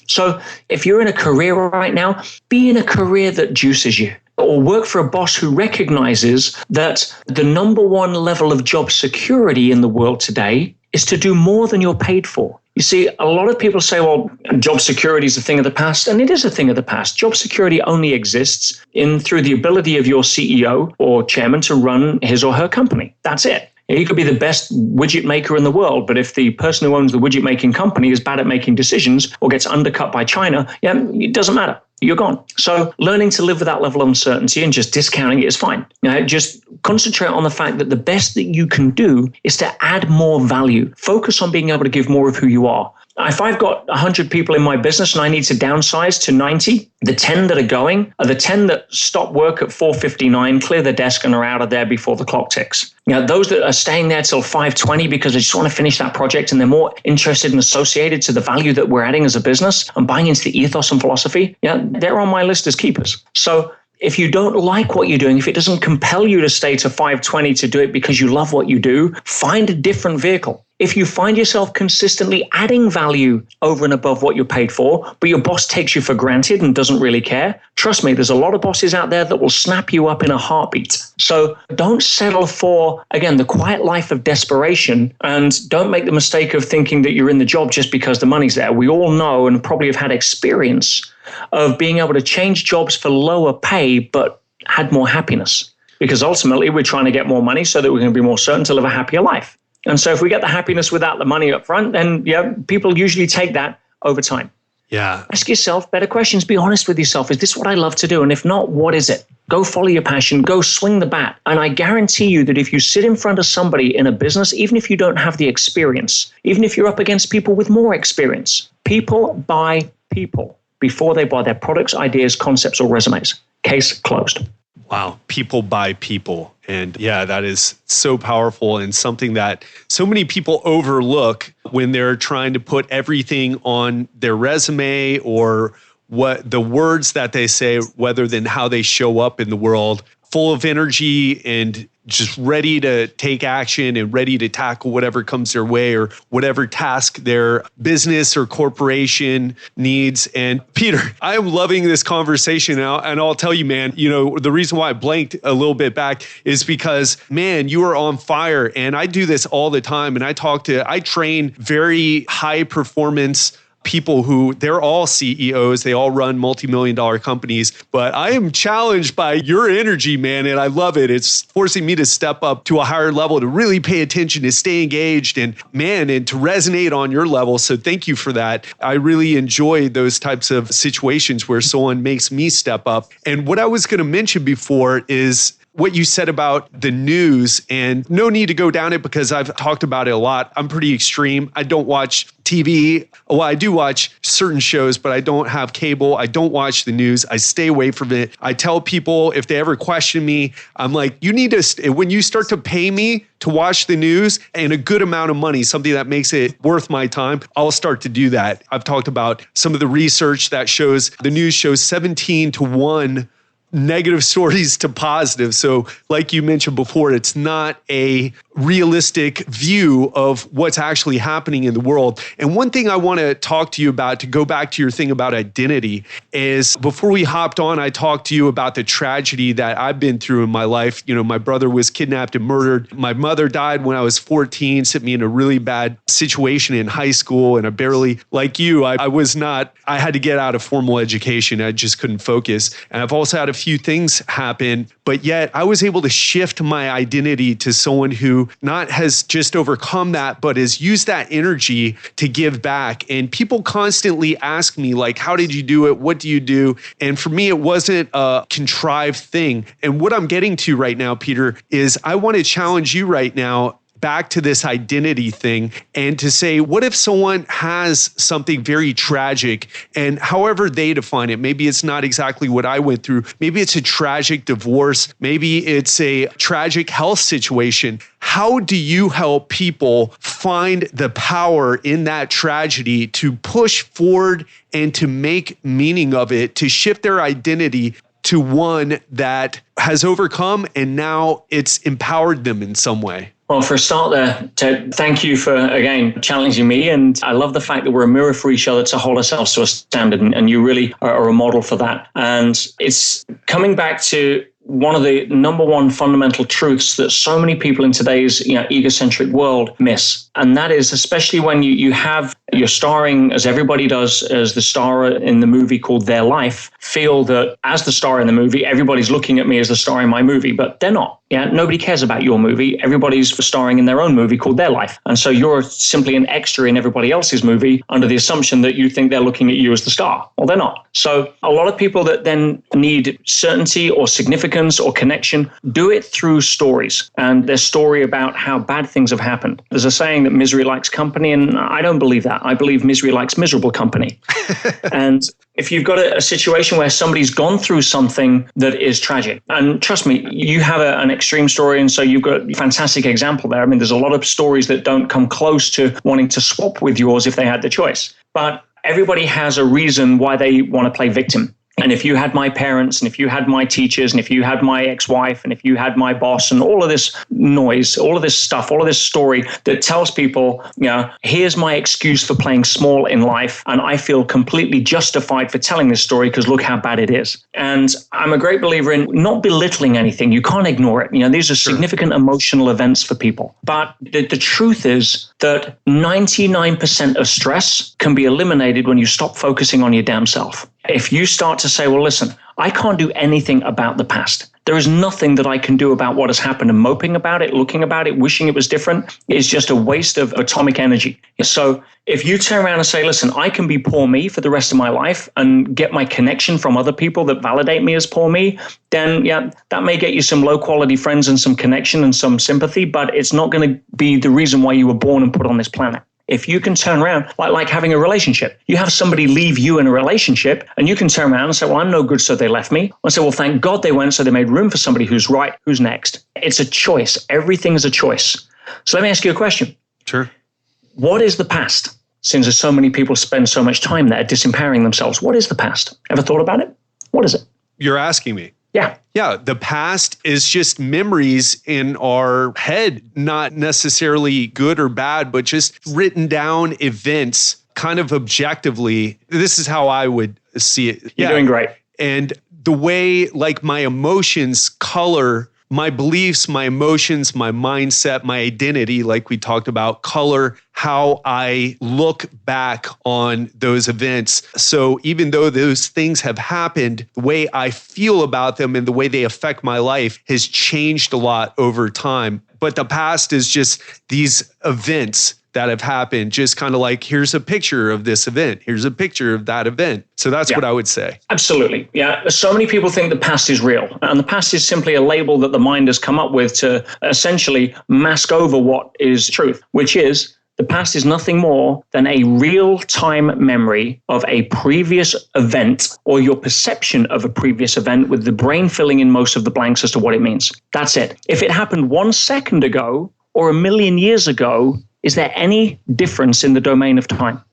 Speaker 1: So if you're in a career right now, be in a career that juices you, or work for a boss who recognizes that the number one level of job security in the world today is to do more than you're paid for. You see, a lot of people say, well, job security is a thing of the past, and it is a thing of the past. Job security only exists through the ability of your CEO or chairman to run his or her company. That's it. You could be the best widget maker in the world, but if the person who owns the widget making company is bad at making decisions or gets undercut by China, it doesn't matter. You're gone. So learning to live with that level of uncertainty and just discounting it is fine. Just concentrate on the fact that the best that you can do is to add more value. Focus on being able to give more of who you are. If I've got 100 people in my business and I need to downsize to 90, the 10 that are going are the 10 that stop work at 4:59, clear the desk and are out of there before the clock ticks. Those that are staying there till 5:20 because they just want to finish that project and they're more interested and associated to the value that we're adding as a business and buying into the ethos and philosophy, they're on my list as keepers. So if you don't like what you're doing, if it doesn't compel you to stay to 5:20 to do it because you love what you do, find a different vehicle. If you find yourself consistently adding value over and above what you're paid for, but your boss takes you for granted and doesn't really care, trust me, there's a lot of bosses out there that will snap you up in a heartbeat. So don't settle for, again, the quiet life of desperation, and don't make the mistake of thinking that you're in the job just because the money's there. We all know and probably have had experience of being able to change jobs for lower pay, but had more happiness. Because ultimately we're trying to get more money so that we're going to be more certain to live a happier life. And so if we get the happiness without the money up front, then people usually take that over time.
Speaker 2: Yeah.
Speaker 1: Ask yourself better questions. Be honest with yourself. Is this what I love to do? And if not, what is it? Go follow your passion. Go swing the bat. And I guarantee you that if you sit in front of somebody in a business, even if you don't have the experience, even if you're up against people with more experience, people buy people before they buy their products, ideas, concepts, or resumes. Case closed.
Speaker 2: Wow. People buy people. And that is so powerful and something that so many people overlook when they're trying to put everything on their resume or what the words that they say, rather than how they show up in the world. full of energy and just ready to take action and ready to tackle whatever comes their way or whatever task their business or corporation needs. And Peter, I am loving this conversation now. And I'll tell you, man, the reason why I blanked a little bit back is because, man, you are on fire. And I do this all the time. And I train very high performance people who they're all CEOs, they all run multi-million-dollar companies, but I am challenged by your energy, man, and I love it. It's forcing me to step up to a higher level, to really pay attention, to stay engaged, and to resonate on your level. So thank you for that. I really enjoy those types of situations where someone makes me step up. And what I was going to mention before is what you said about the news, and no need to go down it because I've talked about it a lot. I'm pretty extreme. I don't watch TV. Well, I do watch certain shows, but I don't have cable. I don't watch the news. I stay away from it. I tell people if they ever question me, I'm like, you need to, when you start to pay me to watch the news and a good amount of money, something that makes it worth my time, I'll start to do that. I've talked about some of the research that shows the news shows 17-1 negative stories to positive. So like you mentioned before, it's not a realistic view of what's actually happening in the world. And one thing I want to talk to you about, to go back to your thing about identity, is before we hopped on, I talked to you about the tragedy that I've been through in my life. My brother was kidnapped and murdered. My mother died when I was 14, set me in a really bad situation in high school. And I barely, like you, I had to get out of formal education. I just couldn't focus. And I've also had a few things happen, but yet I was able to shift my identity to someone who not has just overcome that, but has used that energy to give back. And people constantly ask me, like, how did you do it? What do you do? And for me, it wasn't a contrived thing. And what I'm getting to right now, Peter, is I want to challenge you right now back to this identity thing and to say, what if someone has something very tragic, and however they define it, maybe it's not exactly what I went through. Maybe it's a tragic divorce. Maybe it's a tragic health situation. How do you help people find the power in that tragedy to push forward and to make meaning of it, to shift their identity to one that has overcome and now it's empowered them in some way?
Speaker 1: Well, for a start there, Ted, thank you for, again, challenging me. And I love the fact that we're a mirror for each other to hold ourselves to a standard. And you really are a model for that. And it's coming back to one of the number one fundamental truths that so many people in today's egocentric world miss. And that is, especially when you're starring, as everybody does, as the star in the movie called Their Life, feel that as the star in the movie, everybody's looking at me as the star in my movie, but they're not. Yeah, nobody cares about your movie. Everybody's starring in their own movie called Their Life. And so you're simply an extra in everybody else's movie under the assumption that you think they're looking at you as the star. Well, they're not. So a lot of people that then need certainty or significance or connection do it through stories and their story about how bad things have happened. There's a saying that misery likes company, and I don't believe that. I believe misery likes miserable company. And if you've got a situation where somebody's gone through something that is tragic, and trust me, you have an extreme story, and so you've got a fantastic example there. I mean, there's a lot of stories that don't come close to wanting to swap with yours if they had the choice. But everybody has a reason why they want to play victim. And if you had my parents, and if you had my teachers, and if you had my ex-wife, and if you had my boss, and all of this noise, all of this stuff, all of this story that tells people, here's my excuse for playing small in life, and I feel completely justified for telling this story because look how bad it is. And I'm a great believer in not belittling anything. You can't ignore it. These are significant emotional events for people. But the truth is that 99% of stress can be eliminated when you stop focusing on your damn self. If you start to say, well, listen, I can't do anything about the past. There is nothing that I can do about what has happened, and moping about it, looking about it, wishing it was different is just a waste of atomic energy. So if you turn around and say, listen, I can be poor me for the rest of my life and get my connection from other people that validate me as poor me, then that may get you some low quality friends and some connection and some sympathy, but it's not going to be the reason why you were born and put on this planet. If you can turn around, like having a relationship, you have somebody leave you in a relationship and you can turn around and say, well, I'm no good, so they left me. I say, well, thank God they went, so they made room for somebody who's right, who's next. It's a choice. Everything is a choice. So let me ask you a question.
Speaker 2: Sure.
Speaker 1: What is the past? Since there's so many people spend so much time there disempowering themselves, what is the past? Ever thought about it? What is it?
Speaker 2: You're asking me.
Speaker 1: Yeah.
Speaker 2: Yeah, the past is just memories in our head, not necessarily good or bad, but just written down events kind of objectively. This is how I would see it.
Speaker 1: You're doing great.
Speaker 2: And the way like my emotions color my beliefs, my emotions, my mindset, my identity, like we talked about, color how I look back on those events. So even though those things have happened, the way I feel about them and the way they affect my life has changed a lot over time. But the past is just these events that have happened, just kind of like, here's a picture of this event. Here's a picture of that event. So that's what I would say.
Speaker 1: Absolutely. Yeah. So many people think the past is real. And the past is simply a label that the mind has come up with to essentially mask over what is truth, which is the past is nothing more than a real-time memory of a previous event or your perception of a previous event with the brain filling in most of the blanks as to what it means. That's it. If it happened 1 second ago or 1 million years ago, is there any difference in the domain of time?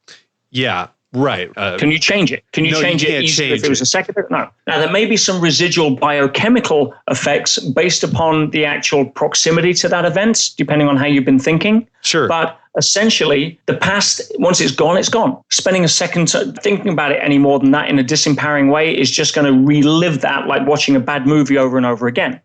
Speaker 2: Yeah, right.
Speaker 1: Can you change it? Can you change it easily if it was a second ago? No. Now, there may be some residual biochemical effects based upon the actual proximity to that event, depending on how you've been thinking.
Speaker 2: Sure.
Speaker 1: But essentially, the past, once it's gone, it's gone. Spending a second thinking about it any more than that in a disempowering way is just going to relive that like watching a bad movie over and over again.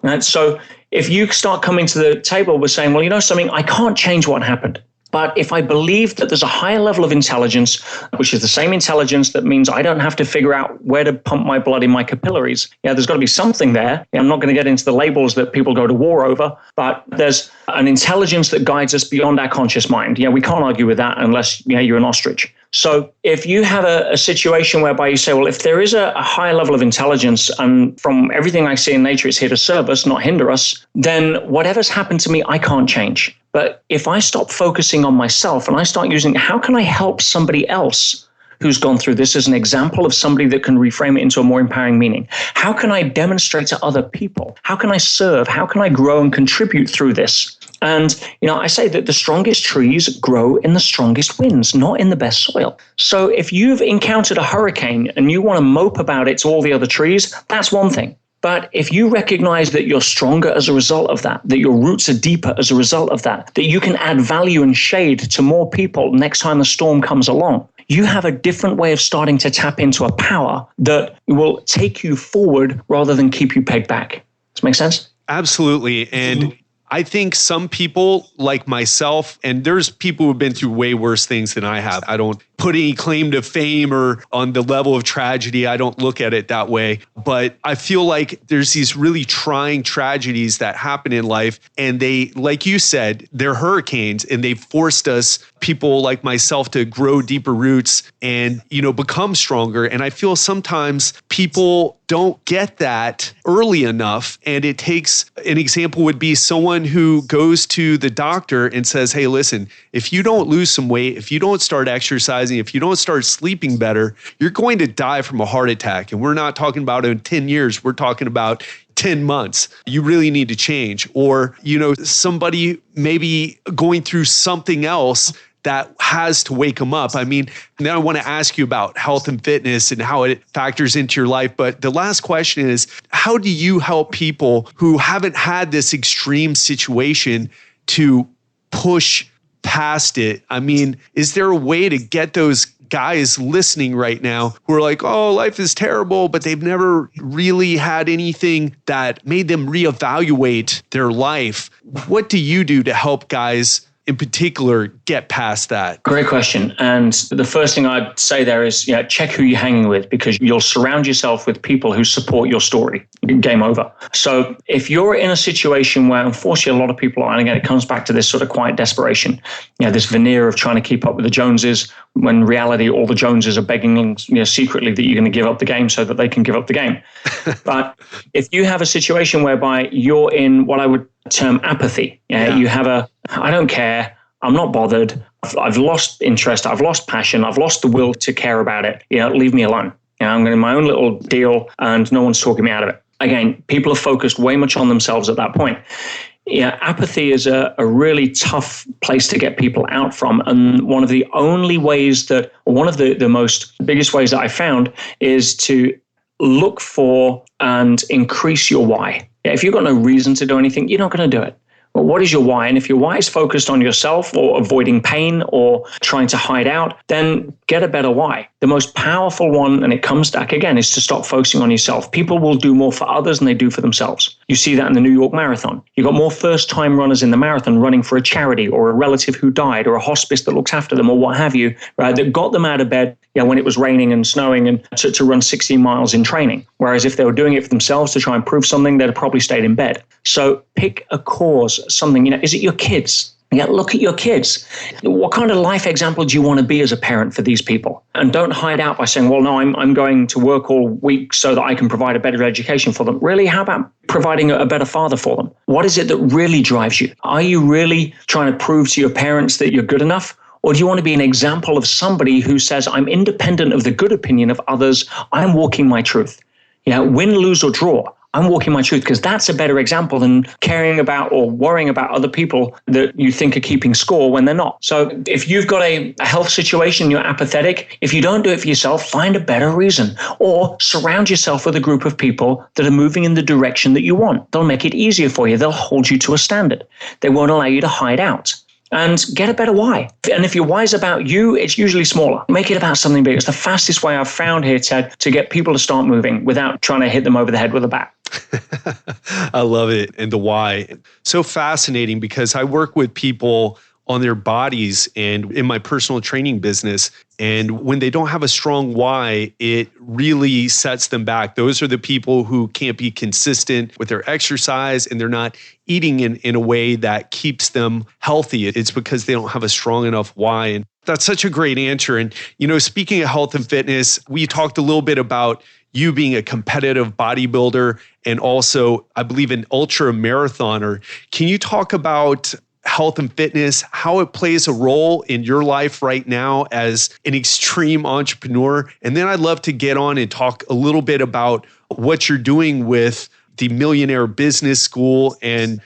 Speaker 1: And so if you start coming to the table with saying, well, you know something, I can't change what happened. But if I believe that there's a higher level of intelligence, which is the same intelligence that means I don't have to figure out where to pump my blood in my capillaries. Yeah, there's got to be something there. I'm not going to get into the labels that people go to war over, but there's an intelligence that guides us beyond our conscious mind. Yeah, we can't argue with that unless you're an ostrich. So if you have a situation whereby you say, well, if there is a higher level of intelligence and from everything I see in nature, it's here to serve us, not hinder us, then whatever's happened to me, I can't change. But if I stop focusing on myself and I start using, how can I help somebody else who's gone through this as an example of somebody that can reframe it into a more empowering meaning? How can I demonstrate to other people? How can I serve? How can I grow and contribute through this? And, I say that the strongest trees grow in the strongest winds, not in the best soil. So if you've encountered a hurricane and you want to mope about it to all the other trees, that's one thing. But if you recognize that you're stronger as a result of that, that your roots are deeper as a result of that, that you can add value and shade to more people next time the storm comes along, you have a different way of starting to tap into a power that will take you forward rather than keep you pegged back. Does that make sense?
Speaker 2: Absolutely. And I think some people like myself, and there's people who've been through way worse things than I have. I don't put any claim to fame or on the level of tragedy. I don't look at it that way. But I feel like there's these really trying tragedies that happen in life. And they, like you said, they're hurricanes and they've forced us, people like myself, to grow deeper roots and, become stronger. And I feel sometimes people don't get that early enough. And it takes, an example would be someone who goes to the doctor and says, hey, listen, if you don't lose some weight, if you don't start exercising, if you don't start sleeping better, you're going to die from a heart attack. And we're not talking about in 10 years, we're talking about 10 months. You really need to change. Or, somebody maybe going through something else that has to wake them up. I mean, now I want to ask you about health and fitness and how it factors into your life. But the last question is, how do you help people who haven't had this extreme situation to push past it? I mean, is there a way to get those guys listening right now who are like, oh, life is terrible, but they've never really had anything that made them reevaluate their life? What do you do to help guys in particular get past that?
Speaker 1: Great question. And the first thing I'd say there is, check who you're hanging with, because you'll surround yourself with people who support your story. Game over. So if you're in a situation where, unfortunately, a lot of people are, and again, it comes back to this sort of quiet desperation, this veneer of trying to keep up with the Joneses, when in reality, all the Joneses are begging, secretly that you're going to give up the game so that they can give up the game. But if you have a situation whereby you're in what I would term apathy, you have I don't care, I'm not bothered, I've lost interest, I've lost passion, I've lost the will to care about it, leave me alone. I'm going to my own little deal and no one's talking me out of it. Again, people are focused way much on themselves at that point. Apathy is a really tough place to get people out from. And one of the only ways one of the biggest ways that I found is to look for and increase your why. If you've got no reason to do anything, you're not going to do it. Well, what is your why? And if your why is focused on yourself or avoiding pain or trying to hide out, then get a better why. The most powerful one, and it comes back again, is to stop focusing on yourself. People will do more for others than they do for themselves. You see that in the New York Marathon. You've got more first-time runners in the marathon running for a charity or a relative who died or a hospice that looks after them or what have you, right, that got them out of bed when it was raining and snowing and to run 16 miles in training. Whereas if they were doing it for themselves to try and prove something, they'd have probably stayed in bed. So pick a cause, something, is it your kids? Yeah, look at your kids. What kind of life example do you want to be as a parent for these people? And don't hide out by saying, well, no, I'm going to work all week so that I can provide a better education for them. Really, how about providing a better father for them? What is it that really drives you? Are you really trying to prove to your parents that you're good enough? Or do you want to be an example of somebody who says, I'm independent of the good opinion of others, I'm walking my truth? Win, lose, or draw, I'm walking my truth, because that's a better example than caring about or worrying about other people that you think are keeping score when they're not. So if you've got a health situation, you're apathetic, if you don't do it for yourself, find a better reason, or surround yourself with a group of people that are moving in the direction that you want. They'll make it easier for you. They'll hold you to a standard. They won't allow you to hide out. And get a better why. And if your why is about you, it's usually smaller. Make it about something big. It's the fastest way I've found here, Ted, to get people to start moving without trying to hit them over the head with a bat.
Speaker 2: I love it. And the why. So fascinating, because I work with people on their bodies and in my personal training business. And when they don't have a strong why, it really sets them back. Those are the people who can't be consistent with their exercise and they're not eating in a way that keeps them healthy. It's because they don't have a strong enough why. And that's such a great answer. And, speaking of health and fitness, we talked a little bit about you being a competitive bodybuilder and also, I believe, an ultra marathoner. Can you talk about health and fitness, how it plays a role in your life right now as an extreme entrepreneur? And then I'd love to get on and talk a little bit about what you're doing with the Millionaire Business School, and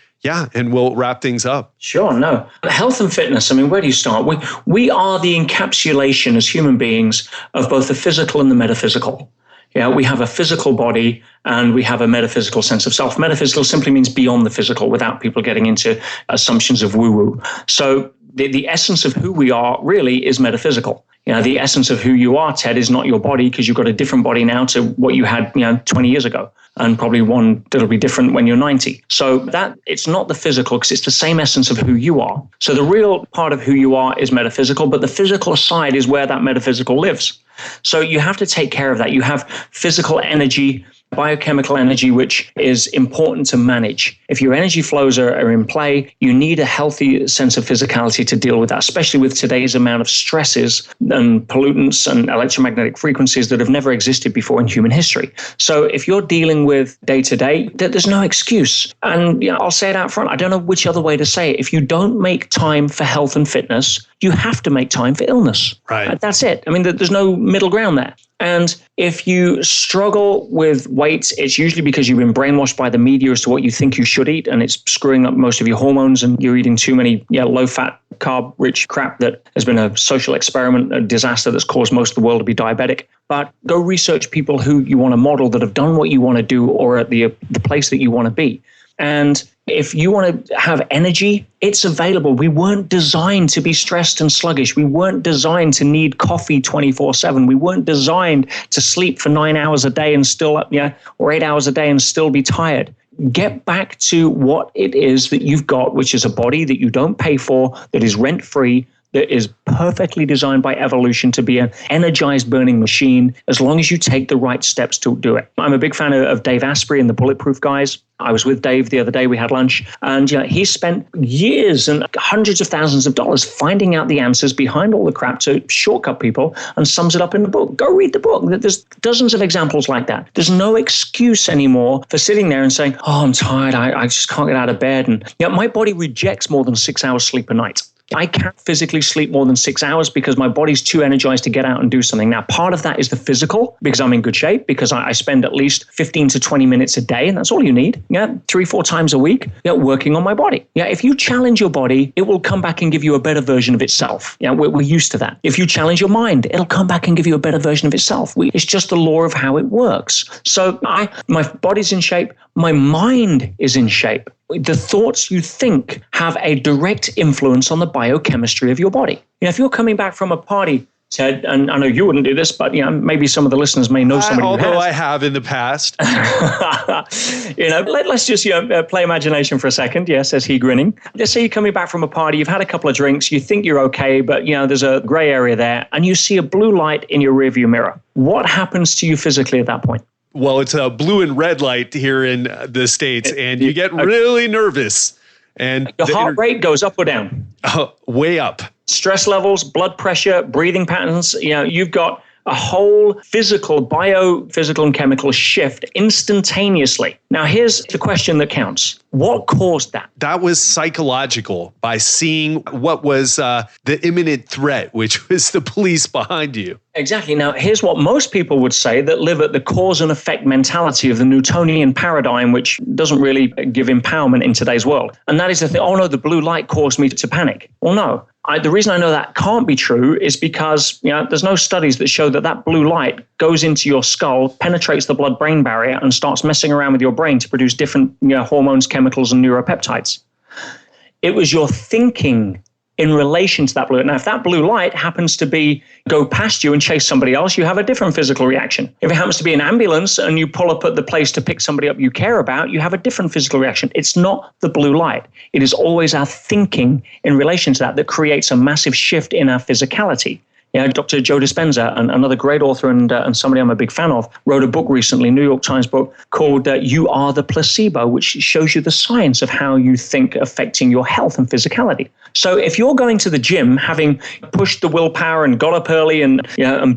Speaker 2: we'll wrap things up.
Speaker 1: Sure, no. Health and fitness, where do you start? We are the encapsulation as human beings of both the physical and the metaphysical. We have a physical body and we have a metaphysical sense of self. Metaphysical simply means beyond the physical, without people getting into assumptions of woo-woo. So the essence of who we are really is metaphysical. The essence of who you are, Ted, is not your body, because you've got a different body now to what you had 20 years ago, and probably one that'll be different when you're 90. So that it's not the physical, because it's the same essence of who you are. So the real part of who you are is metaphysical, but the physical side is where that metaphysical lives. So you have to take care of that. You have physical energy, biochemical energy, which is important to manage. If your energy flows are in play, you need a healthy sense of physicality to deal with that, especially with today's amount of stresses and pollutants and electromagnetic frequencies that have never existed before in human history. So if you're dealing with day to day, there's no excuse. And I'll say it out front, I don't know which other way to say it. If you don't make time for health and fitness, you have to make time for illness.
Speaker 2: Right.
Speaker 1: That's it. There's no middle ground there. And if you struggle with weight, it's usually because you've been brainwashed by the media as to what you think you should eat, and it's screwing up most of your hormones, and you're eating too many low-fat, carb-rich crap that has been a social experiment, a disaster that's caused most of the world to be diabetic. But go research people who you want to model that have done what you want to do or at the place that you want to be. And if you want to have energy, it's available. We weren't designed to be stressed and sluggish. We weren't designed to need coffee 24/7. We weren't designed to sleep for 9 hours a day and still up, or 8 hours a day and still be tired. Get back to what it is that you've got, which is a body that you don't pay for, that is rent-free, that is perfectly designed by evolution to be an energized burning machine, as long as you take the right steps to do it. I'm a big fan of Dave Asprey and the Bulletproof guys. I was with Dave the other day, we had lunch, and he spent years and hundreds of thousands of dollars finding out the answers behind all the crap to shortcut people, and sums it up in the book. Go read the book. There's dozens of examples like that. There's no excuse anymore for sitting there and saying, oh, I'm tired, I just can't get out of bed. And my body rejects more than 6 hours sleep a night. I can't physically sleep more than 6 hours because my body's too energized to get out and do something. Now, part of that is the physical, because I'm in good shape, because I spend at least 15 to 20 minutes a day, and that's all you need. 3-4 times a week, working on my body. If you challenge your body, it will come back and give you a better version of itself. We're used to that. If you challenge your mind, it'll come back and give you a better version of itself. It's just the law of how it works. So my body's in shape, my mind is in shape. The thoughts you think have a direct influence on the biochemistry of your body. If you're coming back from a party, Ted, and I know you wouldn't do this, but maybe some of the listeners may know somebody who has.
Speaker 2: Although I have in the past.
Speaker 1: Let's just play imagination for a second. Yes, says he, grinning. Let's say you're coming back from a party, you've had a couple of drinks, you think you're okay, but there's a gray area there, and you see a blue light in your rearview mirror. What happens to you physically at that point?
Speaker 2: Well, it's a blue and red light here in the States, and you get really nervous. And
Speaker 1: your heart rate goes up or down?
Speaker 2: Way up.
Speaker 1: Stress levels, blood pressure, breathing patterns. You've got a whole biophysical and chemical shift instantaneously. Now, here's the question that counts. What caused that?
Speaker 2: That was psychological, by seeing what was the imminent threat, which was the police behind you.
Speaker 1: Exactly. Now, here's what most people would say that live at the cause and effect mentality of the Newtonian paradigm, which doesn't really give empowerment in today's world. And that is the thing, oh no, the blue light caused me to panic. Well, no. The reason I know that can't be true is because there's no studies that show that blue light goes into your skull, penetrates the blood-brain barrier, and starts messing around with your brain to produce different hormones, chemicals, and neuropeptides. It was your thinking in relation to that blue. Now, if that blue light happens to go past you and chase somebody else, you have a different physical reaction. If it happens to be an ambulance and you pull up at the place to pick somebody up you care about, you have a different physical reaction. It's not the blue light. It is always our thinking in relation to that creates a massive shift in our physicality. Dr. Joe Dispenza, another great author and somebody I'm a big fan of, wrote a book recently, New York Times book, called You Are the Placebo, which shows you the science of how you think affecting your health and physicality. So if you're going to the gym, having pushed the willpower and got up early and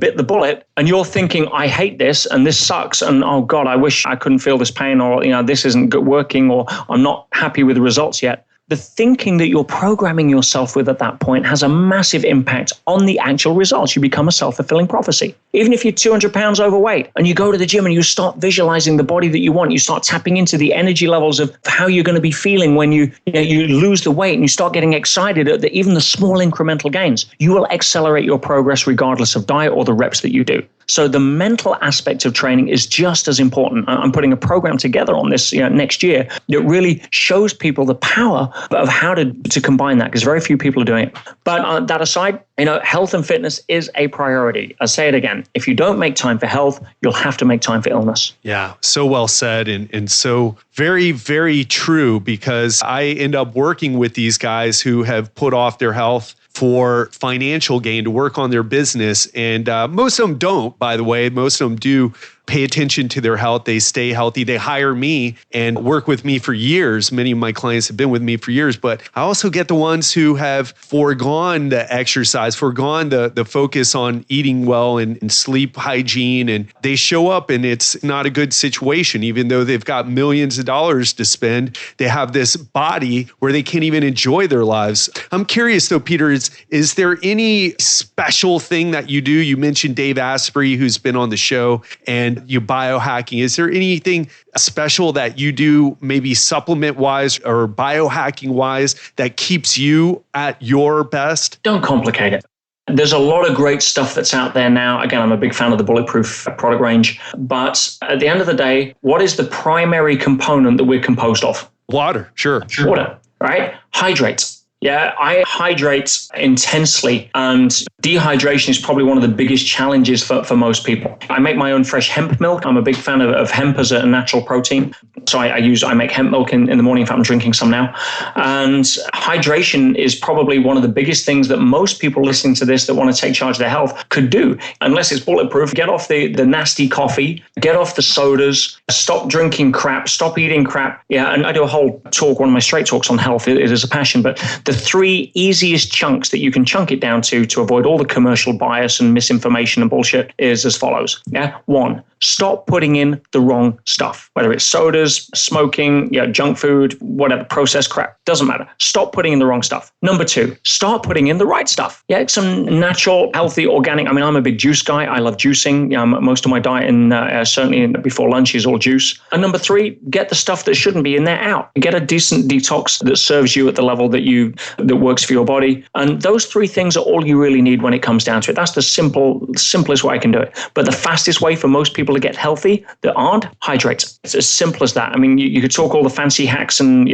Speaker 1: bit the bullet, and you're thinking, I hate this and this sucks, and oh God, I wish I couldn't feel this pain, or this isn't working, or I'm not happy with the results yet. The thinking that you're programming yourself with at that point has a massive impact on the actual results. You become a self-fulfilling prophecy. Even if you're 200 pounds overweight and you go to the gym and you start visualizing the body that you want, you start tapping into the energy levels of how you're going to be feeling when you lose the weight, and you start getting excited at even the small incremental gains, you will accelerate your progress regardless of diet or the reps that you do. So the mental aspect of training is just as important. I'm putting a program together on this next year that really shows people the power of how to combine that, because very few people are doing it. But that aside, health and fitness is a priority. I'll say it again. If you don't make time for health, you'll have to make time for illness.
Speaker 2: Yeah, so well said, and so very, very true, because I end up working with these guys who have put off their health for financial gain to work on their business. And most of them don't, by the way. Most of them do pay attention to their health. They stay healthy. They hire me and work with me for years. Many of my clients have been with me for years, but I also get the ones who have foregone the exercise, foregone the focus on eating well and sleep hygiene. And they show up and it's not a good situation. Even though they've got millions of dollars to spend, they have this body where they can't even enjoy their lives. I'm curious though, Peter, is there any special thing that you do? You mentioned Dave Asprey, who's been on the show, and you biohacking. Is there anything special that you do, maybe supplement wise or biohacking wise, that keeps you at your best?
Speaker 1: Don't complicate it. There's a lot of great stuff that's out there now. Again, I'm a big fan of the Bulletproof product range. But at the end of the day, what is the primary component that we're composed of?
Speaker 2: Water, sure.
Speaker 1: Water, right? Hydrate. Yeah, I hydrate intensely, and dehydration is probably one of the biggest challenges for most people. I make my own fresh hemp milk. I'm a big fan of hemp as a natural protein. So I make hemp milk in the morning. In fact, I'm drinking some now. And hydration is probably one of the biggest things that most people listening to this that want to take charge of their health could do. Unless it's bulletproof, get off the nasty coffee, get off the sodas, stop drinking crap, stop eating crap. Yeah, and I do a whole talk, one of my straight talks on health. It is a passion, but the 3 easiest chunks that you can chunk it down to avoid all the commercial bias and misinformation and bullshit is as follows. Yeah. 1, stop putting in the wrong stuff, whether it's sodas, smoking, junk food, whatever, processed crap, doesn't matter. Stop putting in the wrong stuff. Number 2, start putting in the right stuff. Some natural, healthy, organic. I'm a big juice guy. I love juicing. Most of my diet, certainly before lunch, is all juice. And number 3, get the stuff that shouldn't be in there out. Get a decent detox that serves you at the level that works for your body. And those 3 things are all you really need when it comes down to it. That's the simplest way I can do it. But the fastest way for most people to get healthy that aren't, hydrate. It's as simple as that. You could talk all the fancy hacks and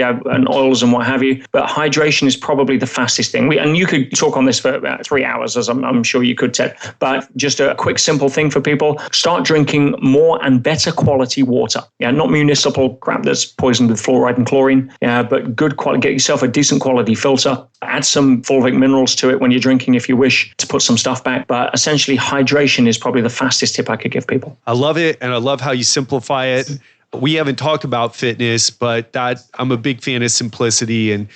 Speaker 1: oils and what have you, but hydration is probably the fastest thing. And you could talk on this for about 3 hours, as I'm sure you could, Ted. But just a quick, simple thing for people: start drinking more and better quality water. Not municipal crap that's poisoned with fluoride and chlorine. But good quality. Get yourself a decent quality filter. Add some fulvic minerals to it when you're drinking, if you wish, to put some stuff back. But essentially, hydration is probably the fastest tip I could give people.
Speaker 2: I love it, and I love how you simplify it. We haven't talked about fitness, but I'm a big fan of simplicity. And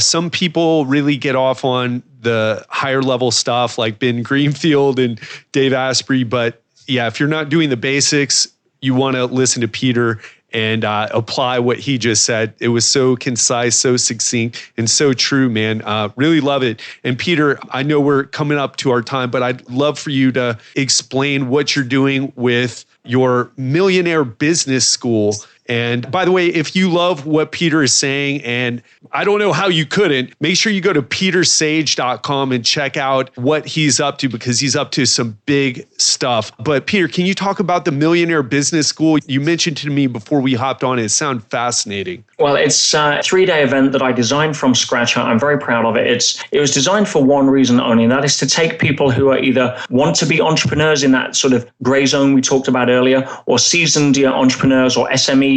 Speaker 2: some people really get off on the higher level stuff like Ben Greenfield and Dave Asprey. But if you're not doing the basics, you want to listen to Peter and apply what he just said. It was so concise, so succinct, and so true, man. Really love it. And Peter, I know we're coming up to our time, but I'd love for you to explain what you're doing with your Millionaire Business School. And by the way, if you love what Peter is saying, and I don't know how you couldn't, make sure you go to petersage.com and check out what he's up to, because he's up to some big stuff. But Peter, can you talk about the Millionaire Business School? You mentioned to me before we hopped on, it sounded fascinating.
Speaker 1: Well, it's a 3-day event that I designed from scratch. I'm very proud of it. It was designed for one reason only, and that is to take people who are either want to be entrepreneurs in that sort of gray zone we talked about earlier, or seasoned entrepreneurs or SME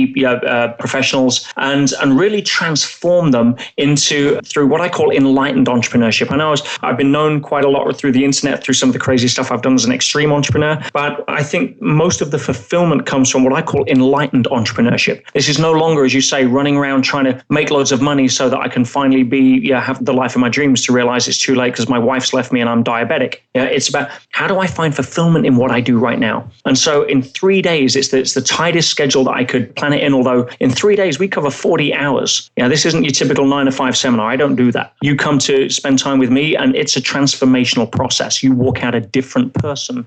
Speaker 1: professionals, and really transform them through what I call enlightened entrepreneurship. I know I've been known quite a lot through the internet, through some of the crazy stuff I've done as an extreme entrepreneur, but I think most of the fulfillment comes from what I call enlightened entrepreneurship. This is no longer, as you say, running around trying to make loads of money so that I can finally have the life of my dreams, to realize it's too late because my wife's left me and I'm diabetic. It's about, how do I find fulfillment in what I do right now? And so in 3 days, it's the tightest schedule that I could plan it in, although in 3 days we cover 40 hours. This isn't your typical 9 to 5 seminar. I don't do that. You come to spend time with me, and it's a transformational process. You walk out a different person,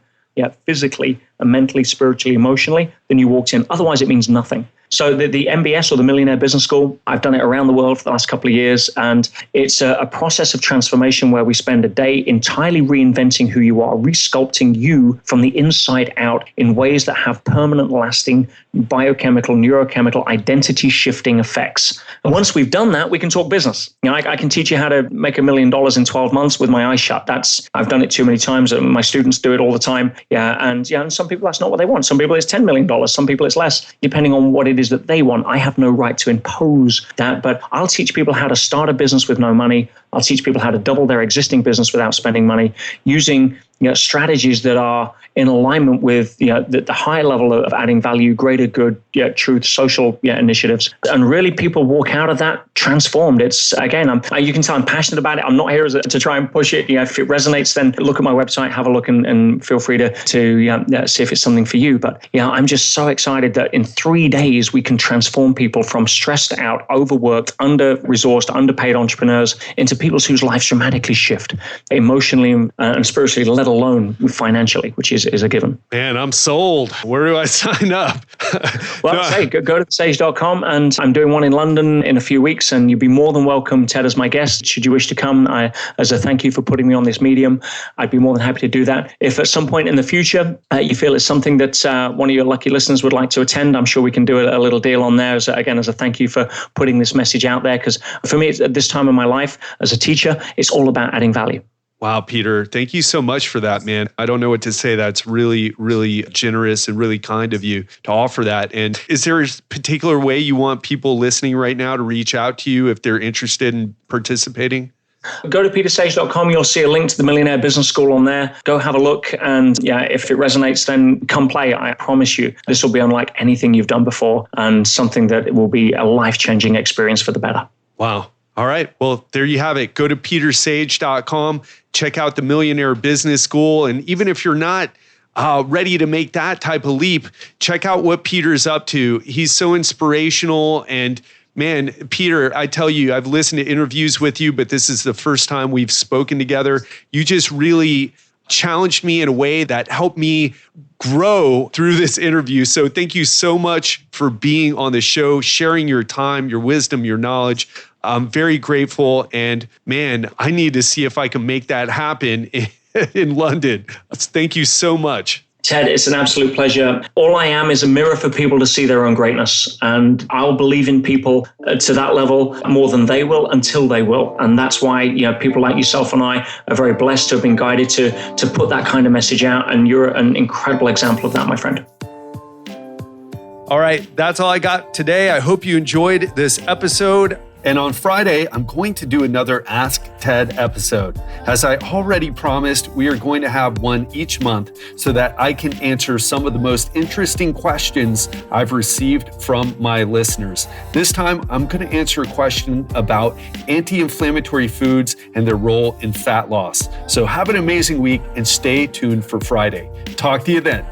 Speaker 1: physically and mentally, spiritually, emotionally, than you walked in. Otherwise, it means nothing. So the MBS, or the Millionaire Business School, I've done it around the world for the last couple of years, and it's a process of transformation where we spend a day entirely reinventing who you are, resculpting you from the inside out in ways that have permanent, lasting biochemical, neurochemical, identity-shifting effects. And once we've done that, we can talk business. I can teach you how to make $1 million in 12 months with my eyes shut. I've done it too many times, and my students do it all the time. And some people, that's not what they want. Some people it's $10 million. Some people it's less, depending on what it is that they want. I have no right to impose that, but I'll teach people how to start a business with no money. I'll teach people how to double their existing business without spending money, using strategies that are in alignment with the high level of adding value, greater good, truth, social initiatives. And really people walk out of that transformed. It's, again, you can tell I'm passionate about it. I'm not here to try and push it. If it resonates, then look at my website, have a look, and feel free to see if it's something for you. But I'm just so excited that in 3 days we can transform people from stressed out, overworked, under-resourced, underpaid entrepreneurs into people whose lives dramatically shift emotionally and spiritually, let alone financially, which is a given.
Speaker 2: Man, I'm sold. Where do I sign up?
Speaker 1: Well, go to sage.com, and I'm doing one in London in a few weeks, and you'd be more than welcome, Ted, as my guest. Should you wish to come, as a thank you for putting me on this medium, I'd be more than happy to do that. If at some point in the future you feel it's something that one of your lucky listeners would like to attend, I'm sure we can do a little deal on there as a thank you for putting this message out there. Because for me, at this time in my life as a teacher, it's all about adding value.
Speaker 2: Wow, Peter, thank you so much for that, man. I don't know what to say. That's really, really generous and really kind of you to offer that. And is there a particular way you want people listening right now to reach out to you if they're interested in participating?
Speaker 1: Go to petersage.com. You'll see a link to the Millionaire Business School on there. Go have a look. And if it resonates, then come play. I promise you, this will be unlike anything you've done before, and something that will be a life-changing experience for the better.
Speaker 2: Wow. All right. Well, there you have it. Go to petersage.com. Check out the Millionaire Business School. And even if you're not ready to make that type of leap, check out what Peter's up to. He's so inspirational. And man, Peter, I tell you, I've listened to interviews with you, but this is the first time we've spoken together. You just really challenged me in a way that helped me grow through this interview. So thank you so much for being on the show, sharing your time, your wisdom, your knowledge. I'm very grateful. And man, I need to see if I can make that happen in London. Thank you so much.
Speaker 1: Ted, it's an absolute pleasure. All I am is a mirror for people to see their own greatness. And I'll believe in people to that level more than they will until they will. And that's why, people like yourself and I are very blessed to have been guided to put that kind of message out. And you're an incredible example of that, my friend.
Speaker 2: All right, that's all I got today. I hope you enjoyed this episode.
Speaker 3: And on Friday, I'm going to do another Ask Ted episode. As I already promised, we are going to have one each month so that I can answer some of the most interesting questions I've received from my listeners. This time, I'm going to answer a question about anti-inflammatory foods and their role in fat loss. So have an amazing week and stay tuned for Friday. Talk to you then.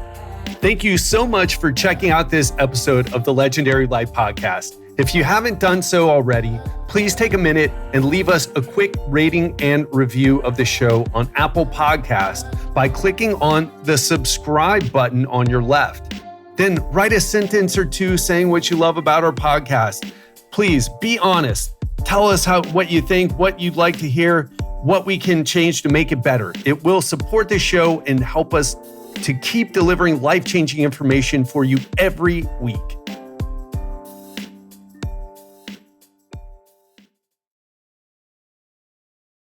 Speaker 2: Thank you so much for checking out this episode of the Legendary Life Podcast. If you haven't done so already, please take a minute and leave us a quick rating and review of the show on Apple Podcast by clicking on the subscribe button on your left. Then write a sentence or two saying what you love about our podcast. Please be honest. Tell us what you think, what you'd like to hear, what we can change to make it better. It will support the show and help us to keep delivering life-changing information for you every week.